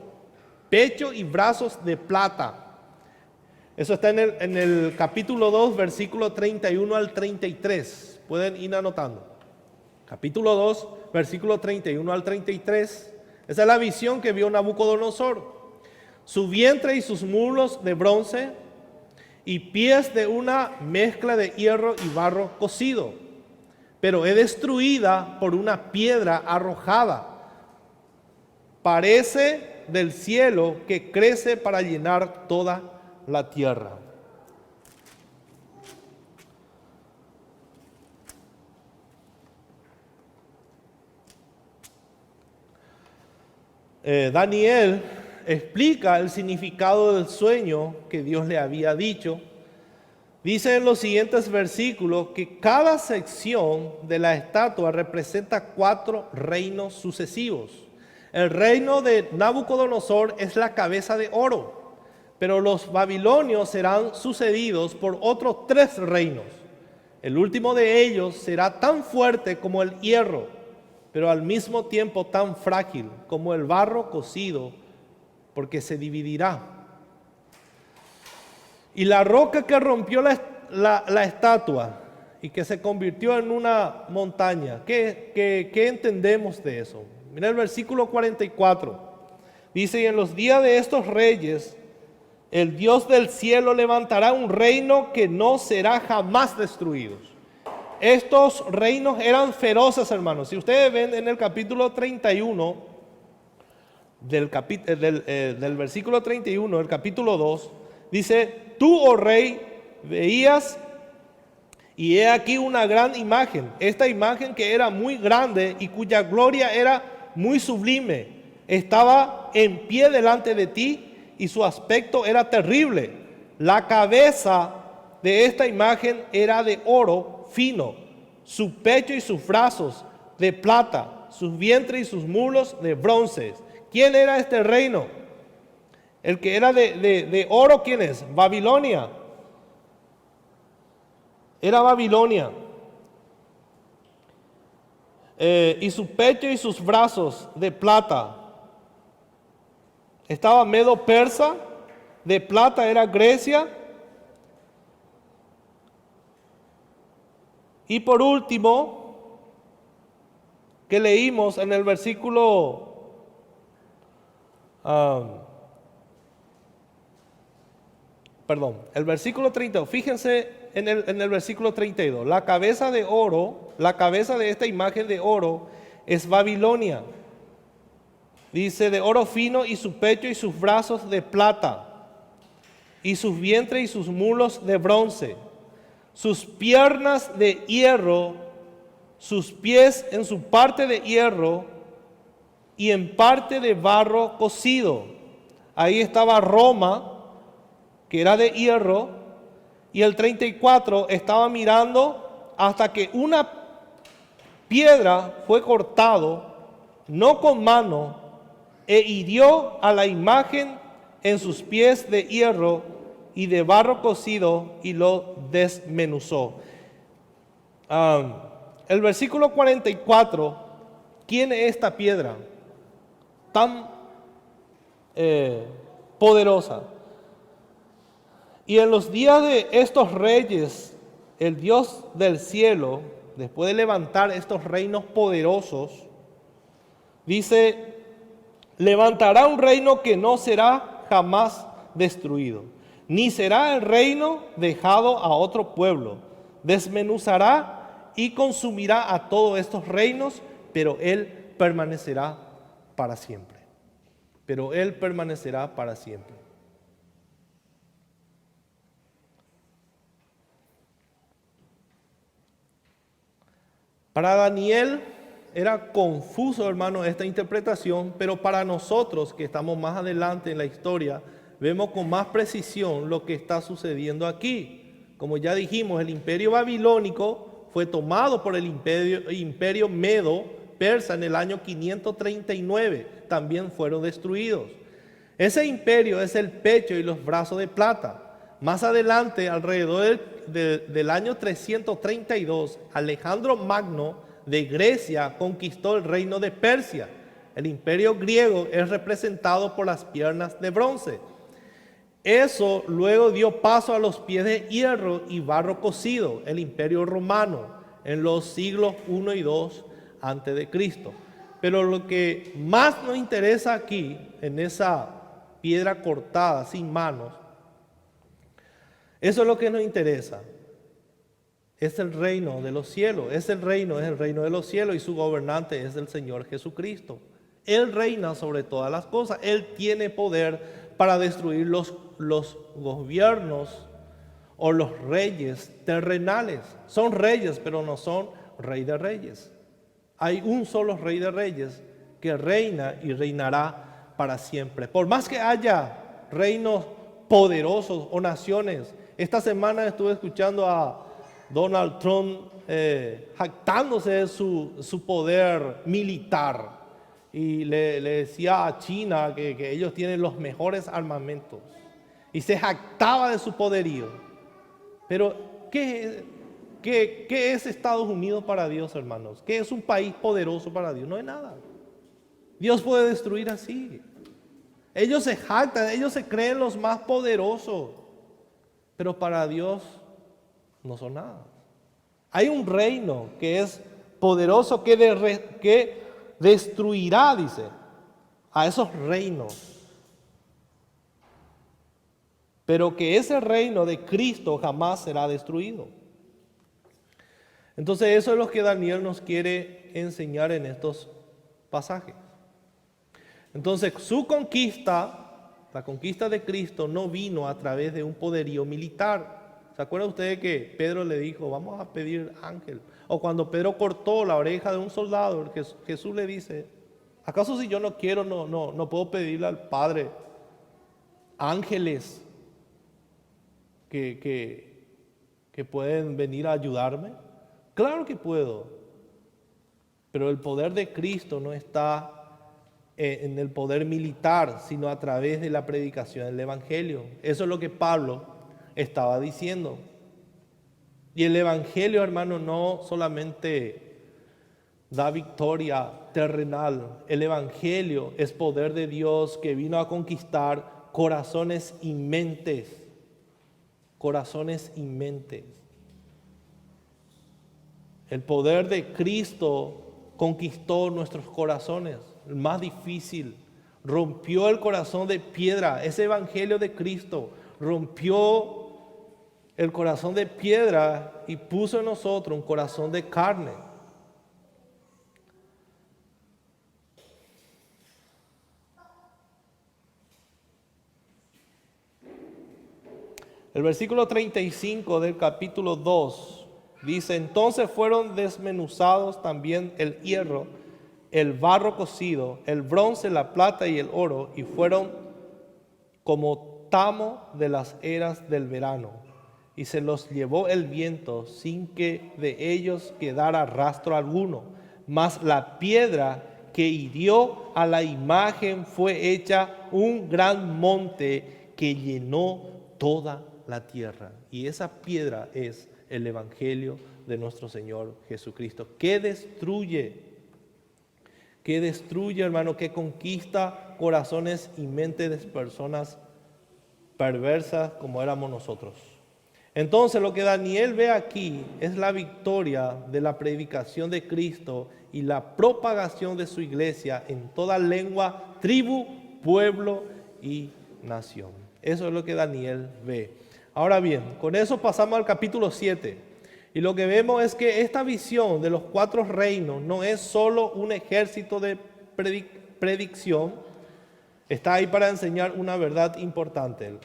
pecho y brazos de plata. Eso está en el capítulo 2, versículo 31 al 33. Pueden ir anotando. Capítulo 2, versículo 31 al 33. Esa es la visión que vio Nabucodonosor. Su vientre y sus muslos de bronce y pies de una mezcla de hierro y barro cocido. Pero es destruida por una piedra arrojada. Parece del cielo que crece para llenar toda la tierra. Daniel explica el significado del sueño que Dios le había dicho. Dice en los siguientes versículos que cada sección de la estatua representa 4 reinos sucesivos. El reino de Nabucodonosor es la cabeza de oro, pero los babilonios serán sucedidos por otros 3 reinos. El último de ellos será tan fuerte como el hierro, pero al mismo tiempo tan frágil como el barro cocido, porque se dividirá. Y la roca que rompió la estatua y que se convirtió en una montaña, ¿qué entendemos de eso? Mira el versículo 44. Dice, y en los días de estos reyes, el Dios del cielo levantará un reino que no será jamás destruido. Estos reinos eran feroces, hermanos. Si ustedes ven en el capítulo 31, del versículo 31 del capítulo 2, dice: tú, oh rey, veías, y he aquí una gran imagen. Esta imagen, que era muy grande y cuya gloria era muy sublime, estaba en pie delante de ti, y su aspecto era terrible. La cabeza de esta imagen era de oro fino, su pecho y sus brazos de plata, sus vientres y sus muslos de bronce. ¿Quién era este reino? El que era de oro, ¿quién es? Babilonia. Era Babilonia. Y su pecho y sus brazos de plata. Estaba Medo Persa, de plata era Grecia. Y por último, que leímos en el versículo el versículo 30, fíjense en el versículo 32, la cabeza de oro, la cabeza de esta imagen de oro es Babilonia. Dice: de oro fino, y su pecho y sus brazos de plata, y sus vientres y sus muslos de bronce, sus piernas de hierro, sus pies en su parte de hierro y en parte de barro cocido. Ahí estaba Roma, que era de hierro, y el 34 estaba mirando hasta que una piedra fue cortado, no con mano, e hirió a la imagen en sus pies de hierro y de barro cocido, y lo desmenuzó. El versículo 44, ¿quién es esta piedra tan poderosa? Y en los días de estos reyes, el Dios del cielo, después de levantar estos reinos poderosos, dice: levantará un reino que no será jamás destruido, ni será el reino dejado a otro pueblo. Desmenuzará y consumirá a todos estos reinos, pero Él permanecerá para siempre. Pero Él permanecerá para siempre. Para Daniel era confuso, hermano, esta interpretación, pero para nosotros que estamos más adelante en la historia, vemos con más precisión lo que está sucediendo aquí. Como ya dijimos, el imperio babilónico fue tomado por el imperio medo persa en el año 539, también fueron destruidos. Ese imperio es el pecho y los brazos de plata. Más adelante, alrededor del año 332, Alejandro Magno de Grecia conquistó el reino de Persia. El imperio griego es representado por las piernas de bronce. Eso luego dio paso a los pies de hierro y barro cocido, el imperio romano, en los siglos I y II antes de Cristo. Pero lo que más nos interesa aquí, en esa piedra cortada sin manos, eso es lo que nos interesa. Es el reino de los cielos, es el reino de los cielos, y su gobernante es el Señor Jesucristo. Él reina sobre todas las cosas. Él tiene poder para destruir los gobiernos o los reyes terrenales. Son reyes, pero no son rey de reyes. Hay un solo rey de reyes que reina y reinará para siempre. Por más que haya reinos poderosos o naciones. Esta semana estuve escuchando a Donald Trump jactándose de su poder militar, y le decía a China que ellos tienen los mejores armamentos, y se jactaba de su poderío. Pero ¿qué es Estados Unidos para Dios, hermanos? ¿Qué es un país poderoso para Dios? No es nada. Dios puede destruir así. Ellos se jactan, ellos se creen los más poderosos, pero para Dios no son nada. Hay un reino que es poderoso, que destruirá, dice, a esos reinos. Pero que ese reino de Cristo jamás será destruido. Entonces eso es lo que Daniel nos quiere enseñar en estos pasajes. Entonces su conquista, la conquista de Cristo, no vino a través de un poderío militar. ¿Se acuerdan ustedes que Pedro le dijo, vamos a pedir ángel? O cuando Pedro cortó la oreja de un soldado, Jesús le dice, ¿acaso si yo no quiero, no puedo pedirle al Padre ángeles que pueden venir a ayudarme? Claro que puedo, pero el poder de Cristo no está en el poder militar, sino a través de la predicación del Evangelio. Eso es lo que Pablo estaba diciendo. Y el Evangelio, hermano, no solamente da victoria terrenal. El Evangelio es poder de Dios que vino a conquistar corazones y mentes. Corazones y mentes. El poder de Cristo conquistó nuestros corazones, el más difícil. Rompió el corazón de piedra. Ese Evangelio de Cristo rompió el corazón de piedra y puso en nosotros un corazón de carne. El versículo 35 del capítulo 2 dice, entonces fueron desmenuzados también el hierro, el barro cocido, el bronce, la plata y el oro, y fueron como tamo de las eras del verano. Y se los llevó el viento sin que de ellos quedara rastro alguno. Mas la piedra que hirió a la imagen fue hecha un gran monte que llenó toda la tierra. Y esa piedra es el Evangelio de nuestro Señor Jesucristo, que destruye, hermano, que conquista corazones y mentes de personas perversas como éramos nosotros. Entonces lo que Daniel ve aquí es la victoria de la predicación de Cristo y la propagación de su iglesia en toda lengua, tribu, pueblo y nación. Eso es lo que Daniel ve. Ahora bien, con eso pasamos al capítulo 7. Y lo que vemos es que esta visión de los 4 reinos no es solo un ejército de predicción, está ahí para enseñar una verdad importante.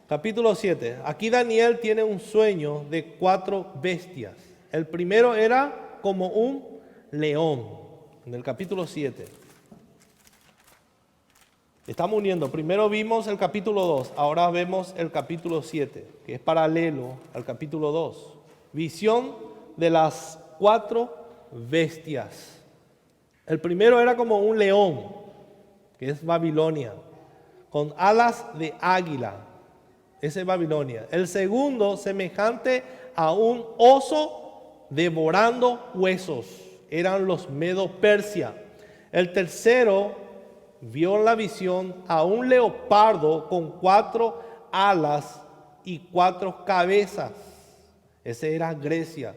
Capítulo 7. Aquí Daniel tiene un sueño de 4 bestias. El primero era como un león, en el capítulo 7. Estamos uniendo. Primero vimos el capítulo 2, ahora vemos el capítulo 7, que es paralelo al capítulo 2. Visión de las 4 bestias. El primero era como un león, que es Babilonia, con alas de águila. Ese es Babilonia. El segundo, semejante a un oso devorando huesos. Eran los Medo-Persia. El tercero, vio en la visión a un leopardo con 4 alas y 4 cabezas. Ese era Grecia.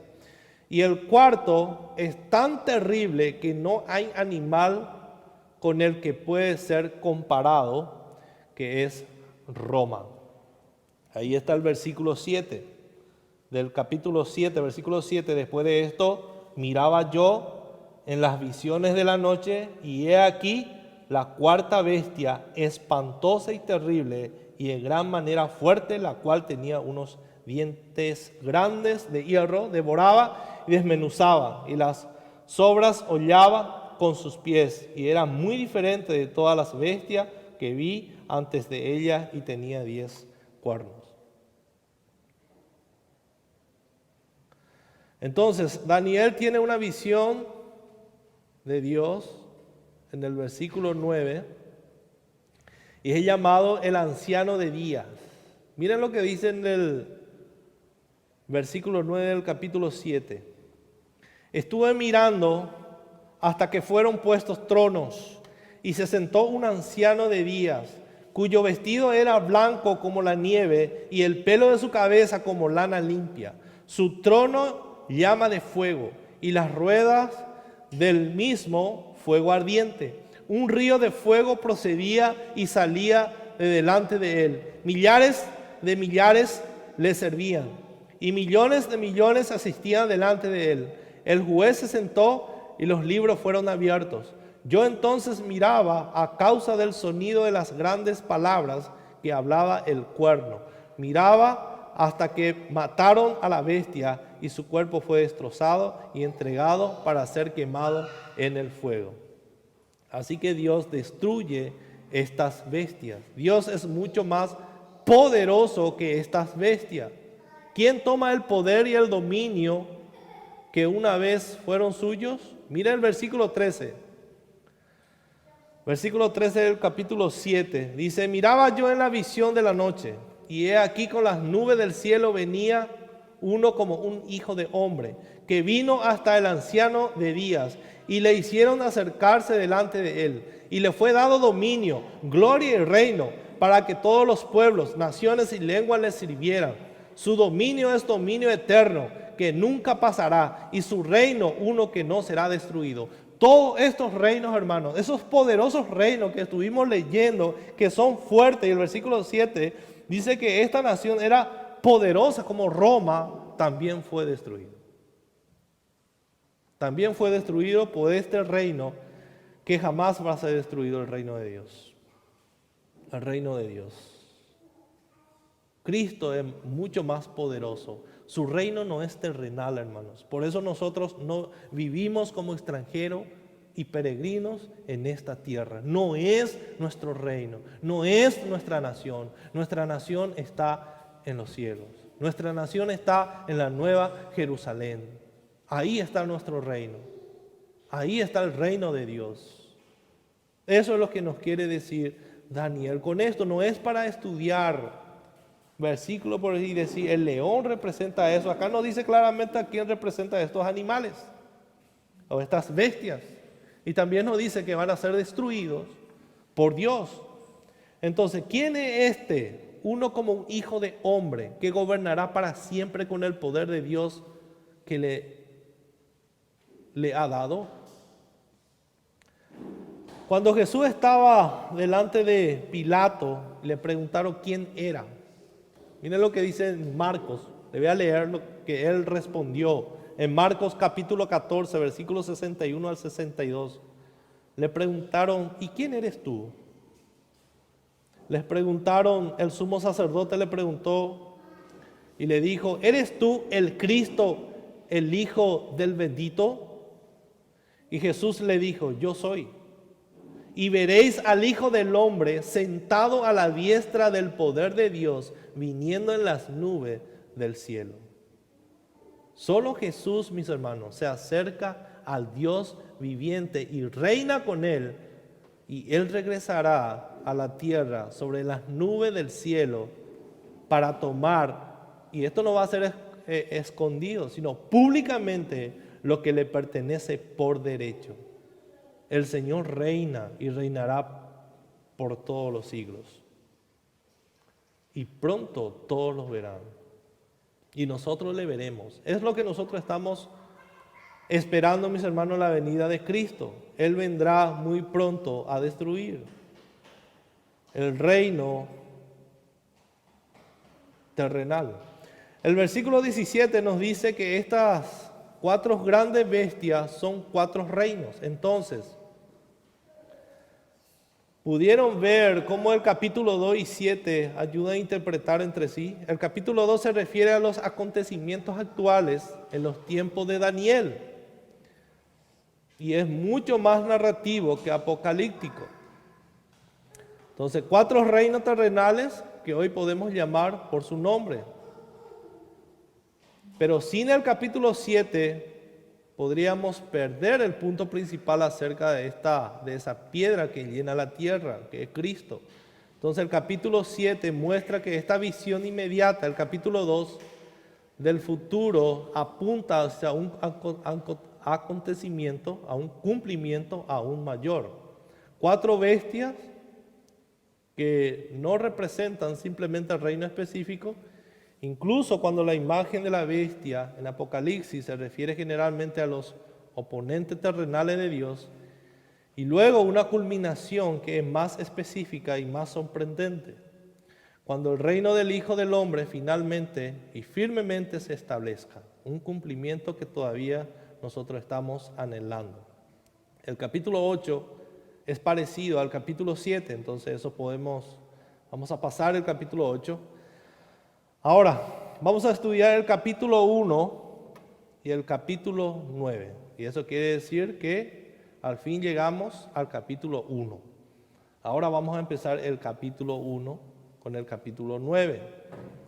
Y el cuarto es tan terrible que no hay animal con el que puede ser comparado, que es Roma. Ahí está el versículo 7 del capítulo 7, versículo 7. Después de esto, miraba yo en las visiones de la noche y he aquí la 4ª bestia, espantosa y terrible y en gran manera fuerte, la cual tenía unos dientes grandes de hierro, devoraba y desmenuzaba, y las sobras hollaba con sus pies, y era muy diferente de todas las bestias que vi antes de ella, y tenía 10 cuernos. Entonces, Daniel tiene una visión de Dios en el versículo 9, y es llamado el anciano de días. Miren lo que dice en el versículo 9 del capítulo 7. Estuve mirando hasta que fueron puestos tronos, y se sentó un anciano de días, cuyo vestido era blanco como la nieve, y el pelo de su cabeza como lana limpia. Su trono llama de fuego, y las ruedas del mismo fuego ardiente. Un río de fuego procedía y salía de delante de él. Millares de millares le servían, y millones de millones asistían delante de él. El juez se sentó y los libros fueron abiertos. Yo entonces miraba a causa del sonido de las grandes palabras que hablaba el cuerno. Miraba hasta que mataron a la bestia y su cuerpo fue destrozado y entregado para ser quemado en el fuego. Así que Dios destruye estas bestias. Dios es mucho más poderoso que estas bestias. ¿Quién toma el poder y el dominio que una vez fueron suyos? Mira el versículo 13. Versículo 13 del capítulo 7. Dice, miraba yo en la visión de la noche, y he aquí con las nubes del cielo venía uno como un hijo de hombre, que vino hasta el anciano de días, y le hicieron acercarse delante de él, y le fue dado dominio, gloria y reino, para que todos los pueblos, naciones y lenguas le sirvieran. Su dominio es dominio eterno, que nunca pasará, y su reino uno que no será destruido. Todos estos reinos, hermanos, esos poderosos reinos que estuvimos leyendo, que son fuertes, y el versículo 7 dice que esta nación era poderosa como Roma, también fue destruido. También fue destruido por este reino que jamás va a ser destruido, el reino de Dios. El reino de Dios. Cristo es mucho más poderoso. Su reino no es terrenal, hermanos. Por eso nosotros no vivimos como extranjeros y peregrinos en esta tierra. No es nuestro reino, no es nuestra nación. Nuestra nación está en los cielos. Nuestra nación está en la nueva Jerusalén. Ahí está nuestro reino. Ahí está el reino de Dios. Eso es lo que nos quiere decir Daniel. Con esto no es para estudiar versículo por ahí decir, el león representa eso. Acá no dice claramente a quién representa estos animales o estas bestias. Y también nos dice que van a ser destruidos por Dios. Entonces, ¿quién es este? Uno como un hijo de hombre que gobernará para siempre con el poder de Dios que le ha dado. Cuando Jesús estaba delante de Pilato, le preguntaron quién era. Miren lo que dice en Marcos. Le voy a leer lo que él respondió. En Marcos capítulo 14, versículos 61 al 62. Le preguntaron, ¿y quién eres tú? Les preguntaron, el sumo sacerdote le preguntó y le dijo, ¿eres tú el Cristo, el Hijo del bendito? Y Jesús le dijo, yo soy. Y veréis al Hijo del Hombre sentado a la diestra del poder de Dios, viniendo en las nubes del cielo. Solo Jesús, mis hermanos, se acerca al Dios viviente y reina con Él. Y Él regresará a la tierra sobre las nubes del cielo para tomar, y esto no va a ser escondido, sino públicamente lo que le pertenece por derecho. El Señor reina y reinará por todos los siglos. Y pronto todos los verán. Y nosotros le veremos. Es lo que nosotros estamos esperando, mis hermanos, la venida de Cristo. Él vendrá muy pronto a destruir el reino terrenal. El versículo 17 nos dice que estas 4 grandes bestias son 4 reinos. Entonces, pudieron ver cómo el capítulo 2 y 7 ayudan a interpretar entre sí. El capítulo 2 se refiere a los acontecimientos actuales en los tiempos de Daniel. Y es mucho más narrativo que apocalíptico. Entonces, 4 reinos terrenales que hoy podemos llamar por su nombre. Pero sin el capítulo 7 podríamos perder el punto principal acerca de esa piedra que llena la tierra, que es Cristo. Entonces el capítulo 7 muestra que esta visión inmediata, el capítulo 2 del futuro, apunta hacia un acontecimiento, a un cumplimiento aún mayor. 4 bestias que no representan simplemente el reino específico. Incluso cuando la imagen de la bestia en Apocalipsis se refiere generalmente a los oponentes terrenales de Dios, y luego una culminación que es más específica y más sorprendente, cuando el reino del Hijo del Hombre finalmente y firmemente se establezca, un cumplimiento que todavía nosotros estamos anhelando. El capítulo 8 es parecido al capítulo 7, entonces vamos a pasar el capítulo 8. Ahora, vamos a estudiar el capítulo 1 y el capítulo 9. Y eso quiere decir que al fin llegamos al capítulo 1. Ahora vamos a empezar el capítulo 1 con el capítulo 9.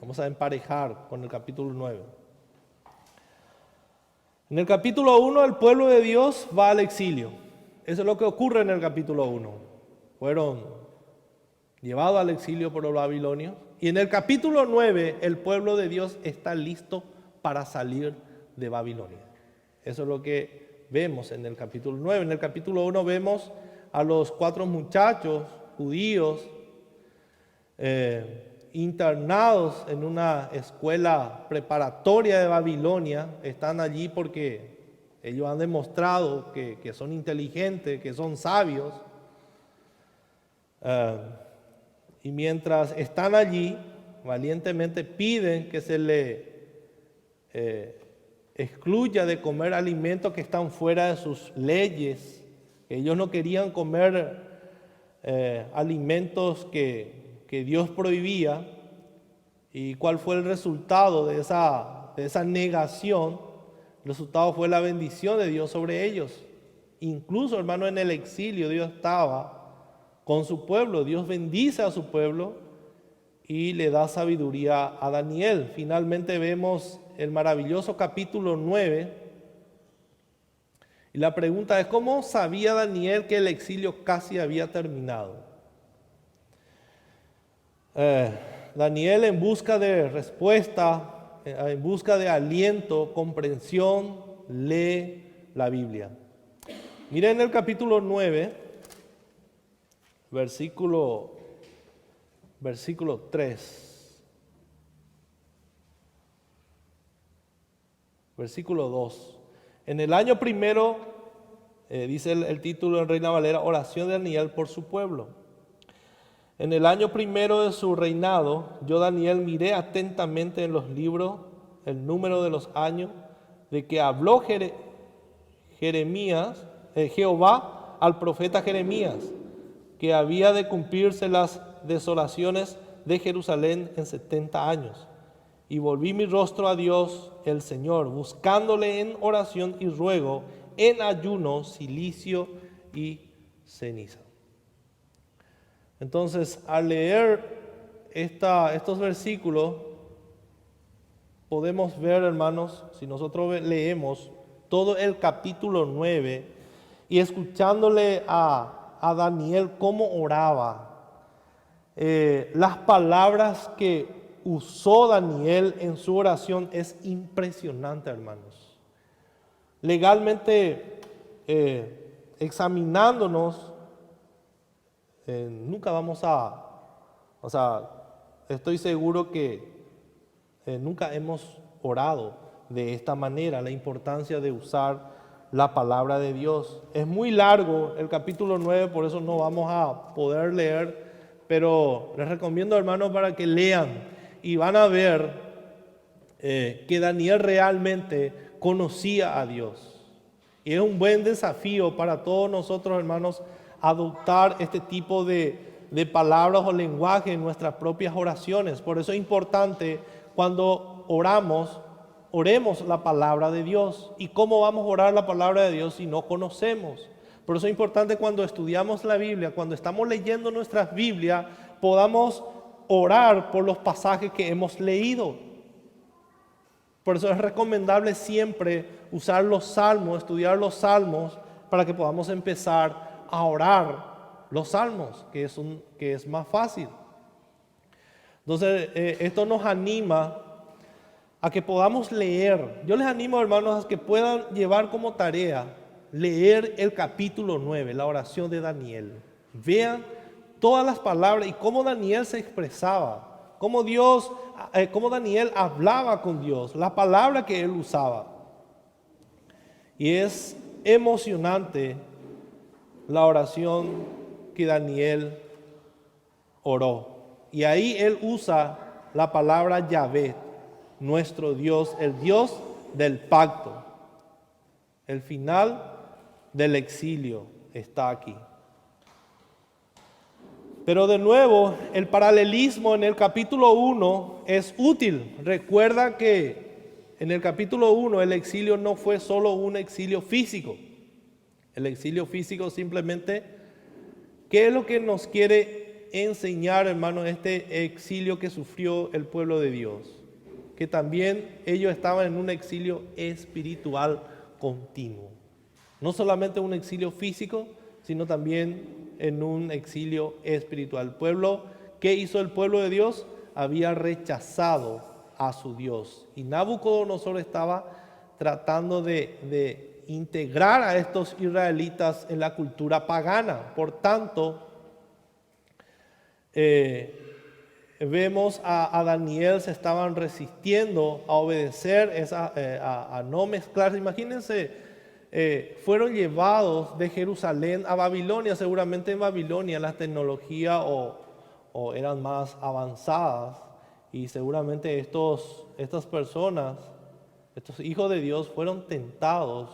Vamos a emparejar con el capítulo 9. En el capítulo 1 el pueblo de Dios va al exilio. Eso es lo que ocurre en el capítulo 1. Fueron llevados al exilio por los babilonios. Y en el capítulo 9 el pueblo de Dios está listo para salir de Babilonia. Eso es lo que vemos en el capítulo 9. En el capítulo 1 vemos a los 4 muchachos judíos internados en una escuela preparatoria de Babilonia. Están allí porque ellos han demostrado que son inteligentes, que son sabios. Y mientras están allí, valientemente piden que se le excluya de comer alimentos que están fuera de sus leyes. Ellos no querían comer alimentos que Dios prohibía. ¿Y cuál fue el resultado de esa negación? El resultado fue la bendición de Dios sobre ellos. Incluso, hermano, en el exilio Dios estaba con su pueblo. Dios bendice a su pueblo y le da sabiduría a Daniel. Finalmente vemos el maravilloso capítulo 9. Y la pregunta es, ¿cómo sabía Daniel que el exilio casi había terminado? Daniel, en busca de respuesta, en busca de aliento, comprensión, lee la Biblia. Miren el capítulo 9, versículo 3. Versículo 2. En el año primero, dice el título en Reina Valera, oración de Daniel por su pueblo. En el año primero de su reinado, yo Daniel miré atentamente en los libros el número de los años de que habló Jehová al profeta Jeremías, que había de cumplirse las desolaciones de Jerusalén en 70 años. Y volví mi rostro a Dios el Señor, buscándole en oración y ruego, en ayuno, cilicio y ceniza. Entonces, al leer estos versículos, podemos ver, hermanos, si nosotros leemos todo el capítulo 9 y escuchándole a Daniel cómo oraba, las palabras que usó Daniel en su oración es impresionante, hermanos. Legalmente, examinándonos, nunca vamos estoy seguro que nunca hemos orado de esta manera, la importancia de usar la palabra de Dios. Es muy largo el capítulo 9, por eso no vamos a poder leer, pero les recomiendo, hermanos, para que lean y van a ver que Daniel realmente conocía a Dios. Y es un buen desafío para todos nosotros, hermanos, adoptar este tipo de palabras o lenguaje en nuestras propias oraciones. Por eso es importante cuando oremos la palabra de Dios. ¿Y cómo vamos a orar la palabra de Dios si no conocemos? Por eso es importante cuando estudiamos la Biblia, cuando estamos leyendo nuestras Biblias, podamos orar por los pasajes que hemos leído. Por eso es recomendable siempre usar los salmos, estudiar los salmos, para que podamos empezar a orar los salmos, que es más fácil. Entonces, esto nos anima a que podamos leer. Yo les animo, hermanos, a que puedan llevar como tarea leer el capítulo 9, la oración de Daniel. Vean todas las palabras y cómo Daniel se expresaba, cómo Daniel hablaba con Dios, la palabra que él usaba. Y es emocionante la oración que Daniel oró. Y ahí él usa la palabra Yahvé, nuestro Dios, el Dios del pacto, el final del exilio. está aquí. Pero de nuevo, el paralelismo en el capítulo 1 es útil. Recuerda que en el capítulo 1 el exilio no fue solo un exilio físico. El exilio físico simplemente, ¿qué es lo que nos quiere enseñar, hermano, este exilio que sufrió el pueblo de Dios? Que también ellos estaban en un exilio espiritual continuo. No solamente un exilio físico, sino también en un exilio espiritual. El pueblo, ¿qué hizo el pueblo de Dios? Había rechazado a su Dios. Y Nabucodonosor estaba tratando de integrar a estos israelitas en la cultura pagana. Por tanto, vemos a Daniel se estaban resistiendo a obedecer, a no mezclarse. Imagínense, fueron llevados de Jerusalén a Babilonia. Seguramente en Babilonia las tecnologías o eran más avanzadas y seguramente estas personas, estos hijos de Dios fueron tentados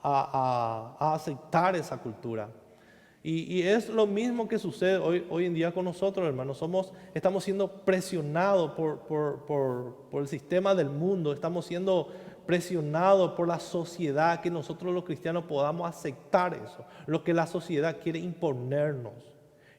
a aceptar esa cultura. Y es lo mismo que sucede hoy en día con nosotros, hermanos. Estamos siendo presionados por el sistema del mundo, estamos siendo presionados por la sociedad, que nosotros los cristianos podamos aceptar eso, lo que la sociedad quiere imponernos.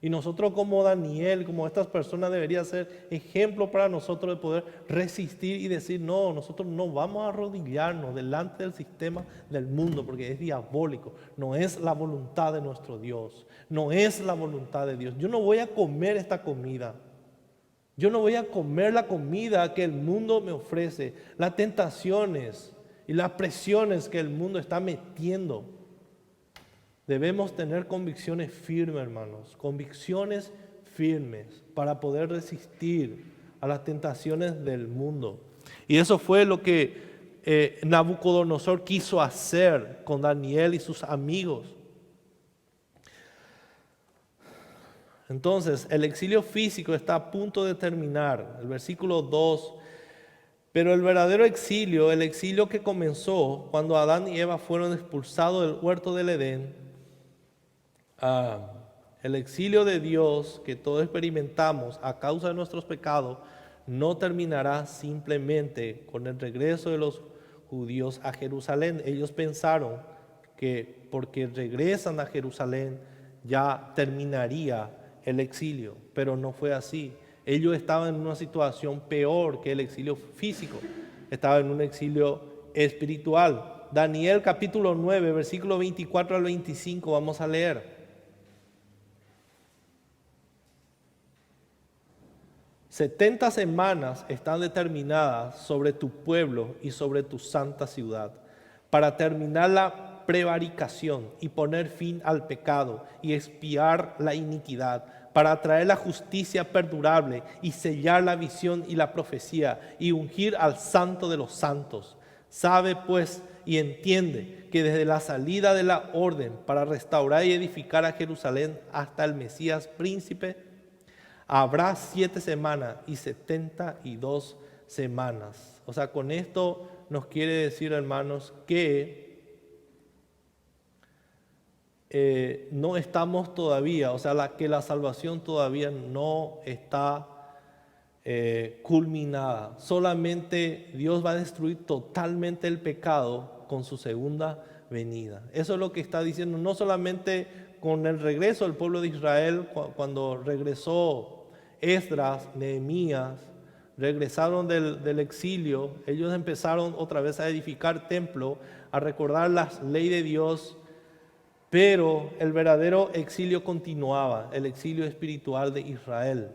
Y nosotros como Daniel, como estas personas, debería ser ejemplo para nosotros de poder resistir y decir, no, nosotros no vamos a arrodillarnos delante del sistema del mundo porque es diabólico. No es la voluntad de nuestro Dios, no es la voluntad de Dios. Yo no voy a comer esta comida. Yo no voy a comer la comida que el mundo me ofrece, las tentaciones y las presiones que el mundo está metiendo. Debemos tener convicciones firmes, hermanos, convicciones firmes para poder resistir a las tentaciones del mundo. Y eso fue lo que Nabucodonosor quiso hacer con Daniel y sus amigos. Entonces, el exilio físico está a punto de terminar. El versículo 2. Pero el verdadero exilio, el exilio que comenzó cuando Adán y Eva fueron expulsados del huerto del Edén, el exilio de Dios que todos experimentamos a causa de nuestros pecados, no terminará simplemente con el regreso de los judíos a Jerusalén. Ellos pensaron que porque regresan a Jerusalén ya terminaría el exilio, pero no fue así. Ellos estaban en una situación peor que el exilio físico, estaban en un exilio espiritual. Daniel capítulo 9, versículo 24 al 25, vamos a leer. 70 semanas están determinadas sobre tu pueblo y sobre tu santa ciudad, para terminar la prevaricación y poner fin al pecado y expiar la iniquidad, para traer la justicia perdurable y sellar la visión y la profecía y ungir al santo de los santos. Sabe pues y entiende que desde la salida de la orden para restaurar y edificar a Jerusalén hasta el Mesías príncipe, habrá 7 semanas y 72 semanas. O sea, con esto nos quiere decir, hermanos, que no estamos todavía, o sea, que la salvación todavía no está culminada. Solamente Dios va a destruir totalmente el pecado con su segunda venida. Eso es lo que está diciendo, no solamente con el regreso del pueblo de Israel, cuando regresó Esdras, Nehemías, regresaron del exilio, ellos empezaron otra vez a edificar templo, a recordar las leyes de Dios, pero el verdadero exilio continuaba, el exilio espiritual de Israel.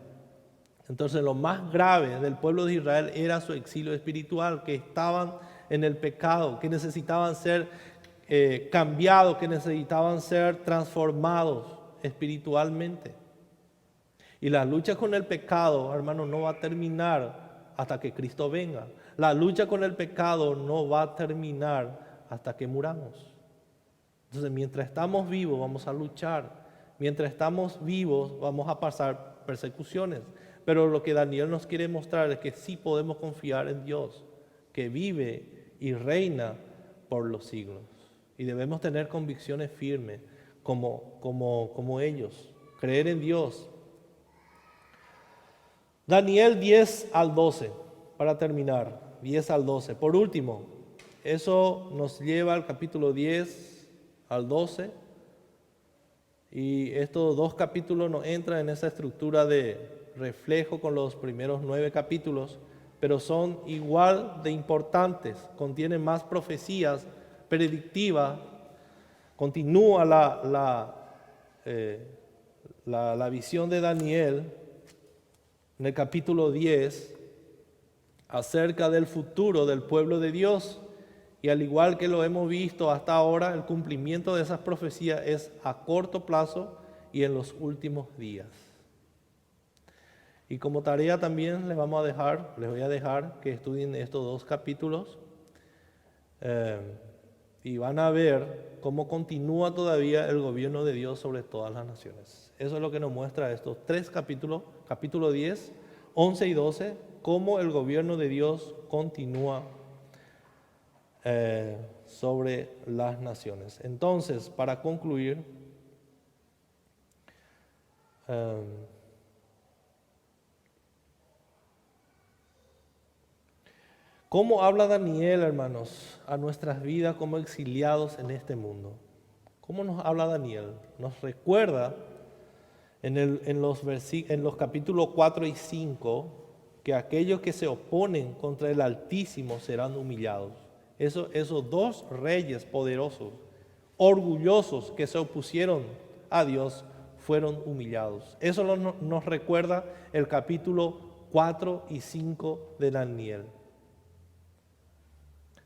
Entonces lo más grave del pueblo de Israel era su exilio espiritual, que estaban en el pecado, que necesitaban ser cambiados, que necesitaban ser transformados espiritualmente. Y la lucha con el pecado, hermano, no va a terminar hasta que Cristo venga. La lucha con el pecado no va a terminar hasta que muramos. Entonces, mientras estamos vivos, vamos a luchar. Mientras estamos vivos, vamos a pasar persecuciones. Pero lo que Daniel nos quiere mostrar es que sí podemos confiar en Dios, que vive y reina por los siglos. Y debemos tener convicciones firmes, como ellos, creer en Dios. Daniel 10 al 12, para terminar, 10 al 12. Por último, eso nos lleva al capítulo 10 al 12. Y estos dos capítulos no entran en esa estructura de reflejo con los primeros 9 capítulos, pero son igual de importantes, contienen más profecías predictivas, continúa la visión de Daniel en el capítulo 10 acerca del futuro del pueblo de Dios. Y al igual que lo hemos visto hasta ahora, el cumplimiento de esas profecías es a corto plazo y en los últimos días. Y como tarea también les voy a dejar que estudien estos 2 capítulos y van a ver cómo continúa todavía el gobierno de Dios sobre todas las naciones. Eso es lo que nos muestra estos 3 capítulos, capítulo 10, 11 y 12, cómo el gobierno de Dios continúa sobre las naciones. Entonces, para concluir, ¿cómo habla Daniel, hermanos, a nuestras vidas como exiliados en este mundo? ¿Cómo nos habla Daniel? Nos recuerda en los capítulos 4 y 5 que aquellos que se oponen contra el Altísimo serán humillados. Esos 2 reyes poderosos, orgullosos que se opusieron a Dios, fueron humillados. Eso nos recuerda el capítulo 4 y 5 de Daniel.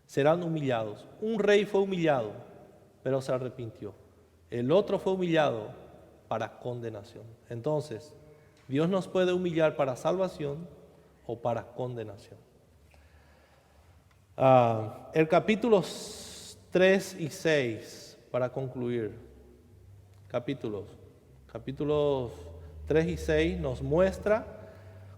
Serán humillados. Un rey fue humillado, pero se arrepintió. El otro fue humillado para condenación. Entonces, Dios nos puede humillar para salvación o para condenación. El capítulo 3 y 6, para concluir, capítulos 3 y 6 nos muestra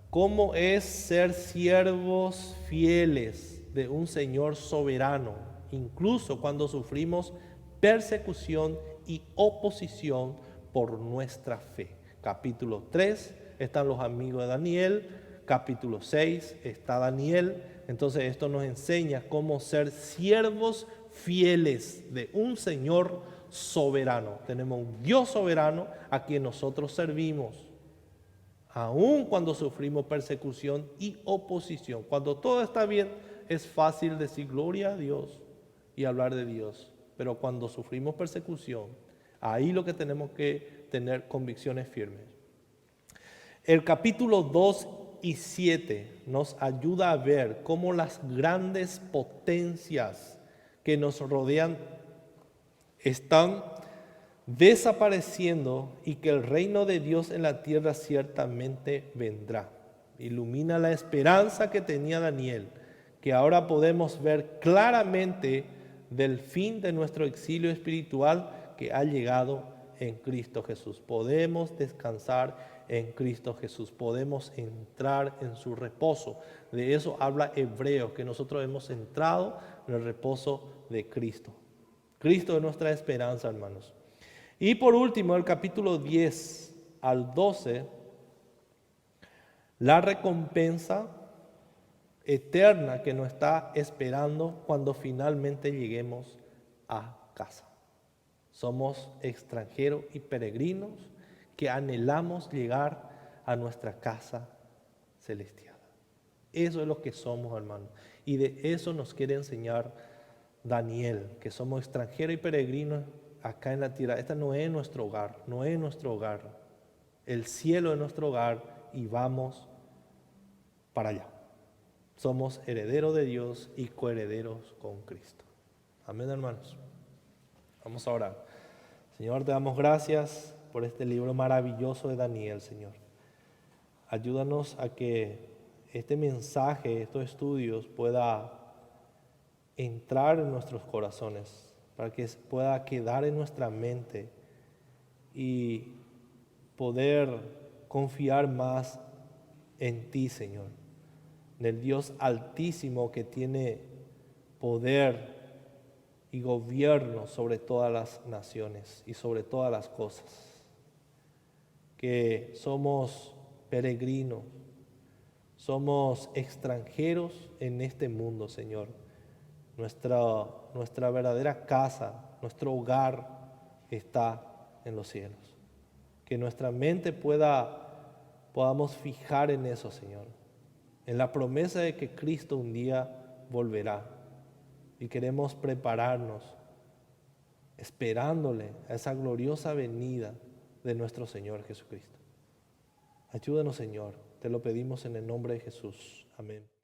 cómo es ser siervos fieles de un Señor soberano, incluso cuando sufrimos persecución y oposición por nuestra fe. Capítulo 3 están los amigos de Daniel, capítulo 6 está Daniel. Entonces esto nos enseña cómo ser siervos fieles de un Señor soberano. Tenemos un Dios soberano a quien nosotros servimos, aun cuando sufrimos persecución y oposición. Cuando todo está bien, es fácil decir gloria a Dios y hablar de Dios. Pero cuando sufrimos persecución, ahí lo que tenemos que tener convicciones firmes. El capítulo 2 y 7 nos ayuda a ver cómo las grandes potencias que nos rodean están desapareciendo y que el reino de Dios en la tierra ciertamente vendrá. Ilumina la esperanza que tenía Daniel, que ahora podemos ver claramente del fin de nuestro exilio espiritual que ha llegado en Cristo Jesús. Podemos descansar en Cristo Jesús, podemos entrar en su reposo. De eso habla Hebreos, que nosotros hemos entrado en el reposo de Cristo. Cristo es nuestra esperanza, hermanos. Y por último, el capítulo 10 al 12, la recompensa eterna que nos está esperando cuando finalmente lleguemos a casa. Somos extranjeros y peregrinos que anhelamos llegar a nuestra casa celestial. Eso es lo que somos, hermanos. Y de eso nos quiere enseñar Daniel, que somos extranjeros y peregrinos acá en la tierra. Este no es nuestro hogar, no es nuestro hogar. El cielo es nuestro hogar y vamos para allá. Somos herederos de Dios y coherederos con Cristo. Amén, hermanos. Vamos a orar. Señor, te damos gracias por este libro maravilloso de Daniel, Señor. Ayúdanos a que este mensaje, estos estudios pueda entrar en nuestros corazones, para que pueda quedar en nuestra mente y poder confiar más en ti, Señor, en el Dios altísimo que tiene poder y gobierno sobre todas las naciones y sobre todas las cosas. Que somos peregrinos, somos extranjeros en este mundo, Señor. Nuestra verdadera casa, nuestro hogar está en los cielos. Que nuestra mente podamos fijar en eso, Señor, en la promesa de que Cristo un día volverá. Y queremos prepararnos, esperándole a esa gloriosa venida de nuestro Señor Jesucristo. Ayúdanos, Señor, te lo pedimos en el nombre de Jesús. Amén.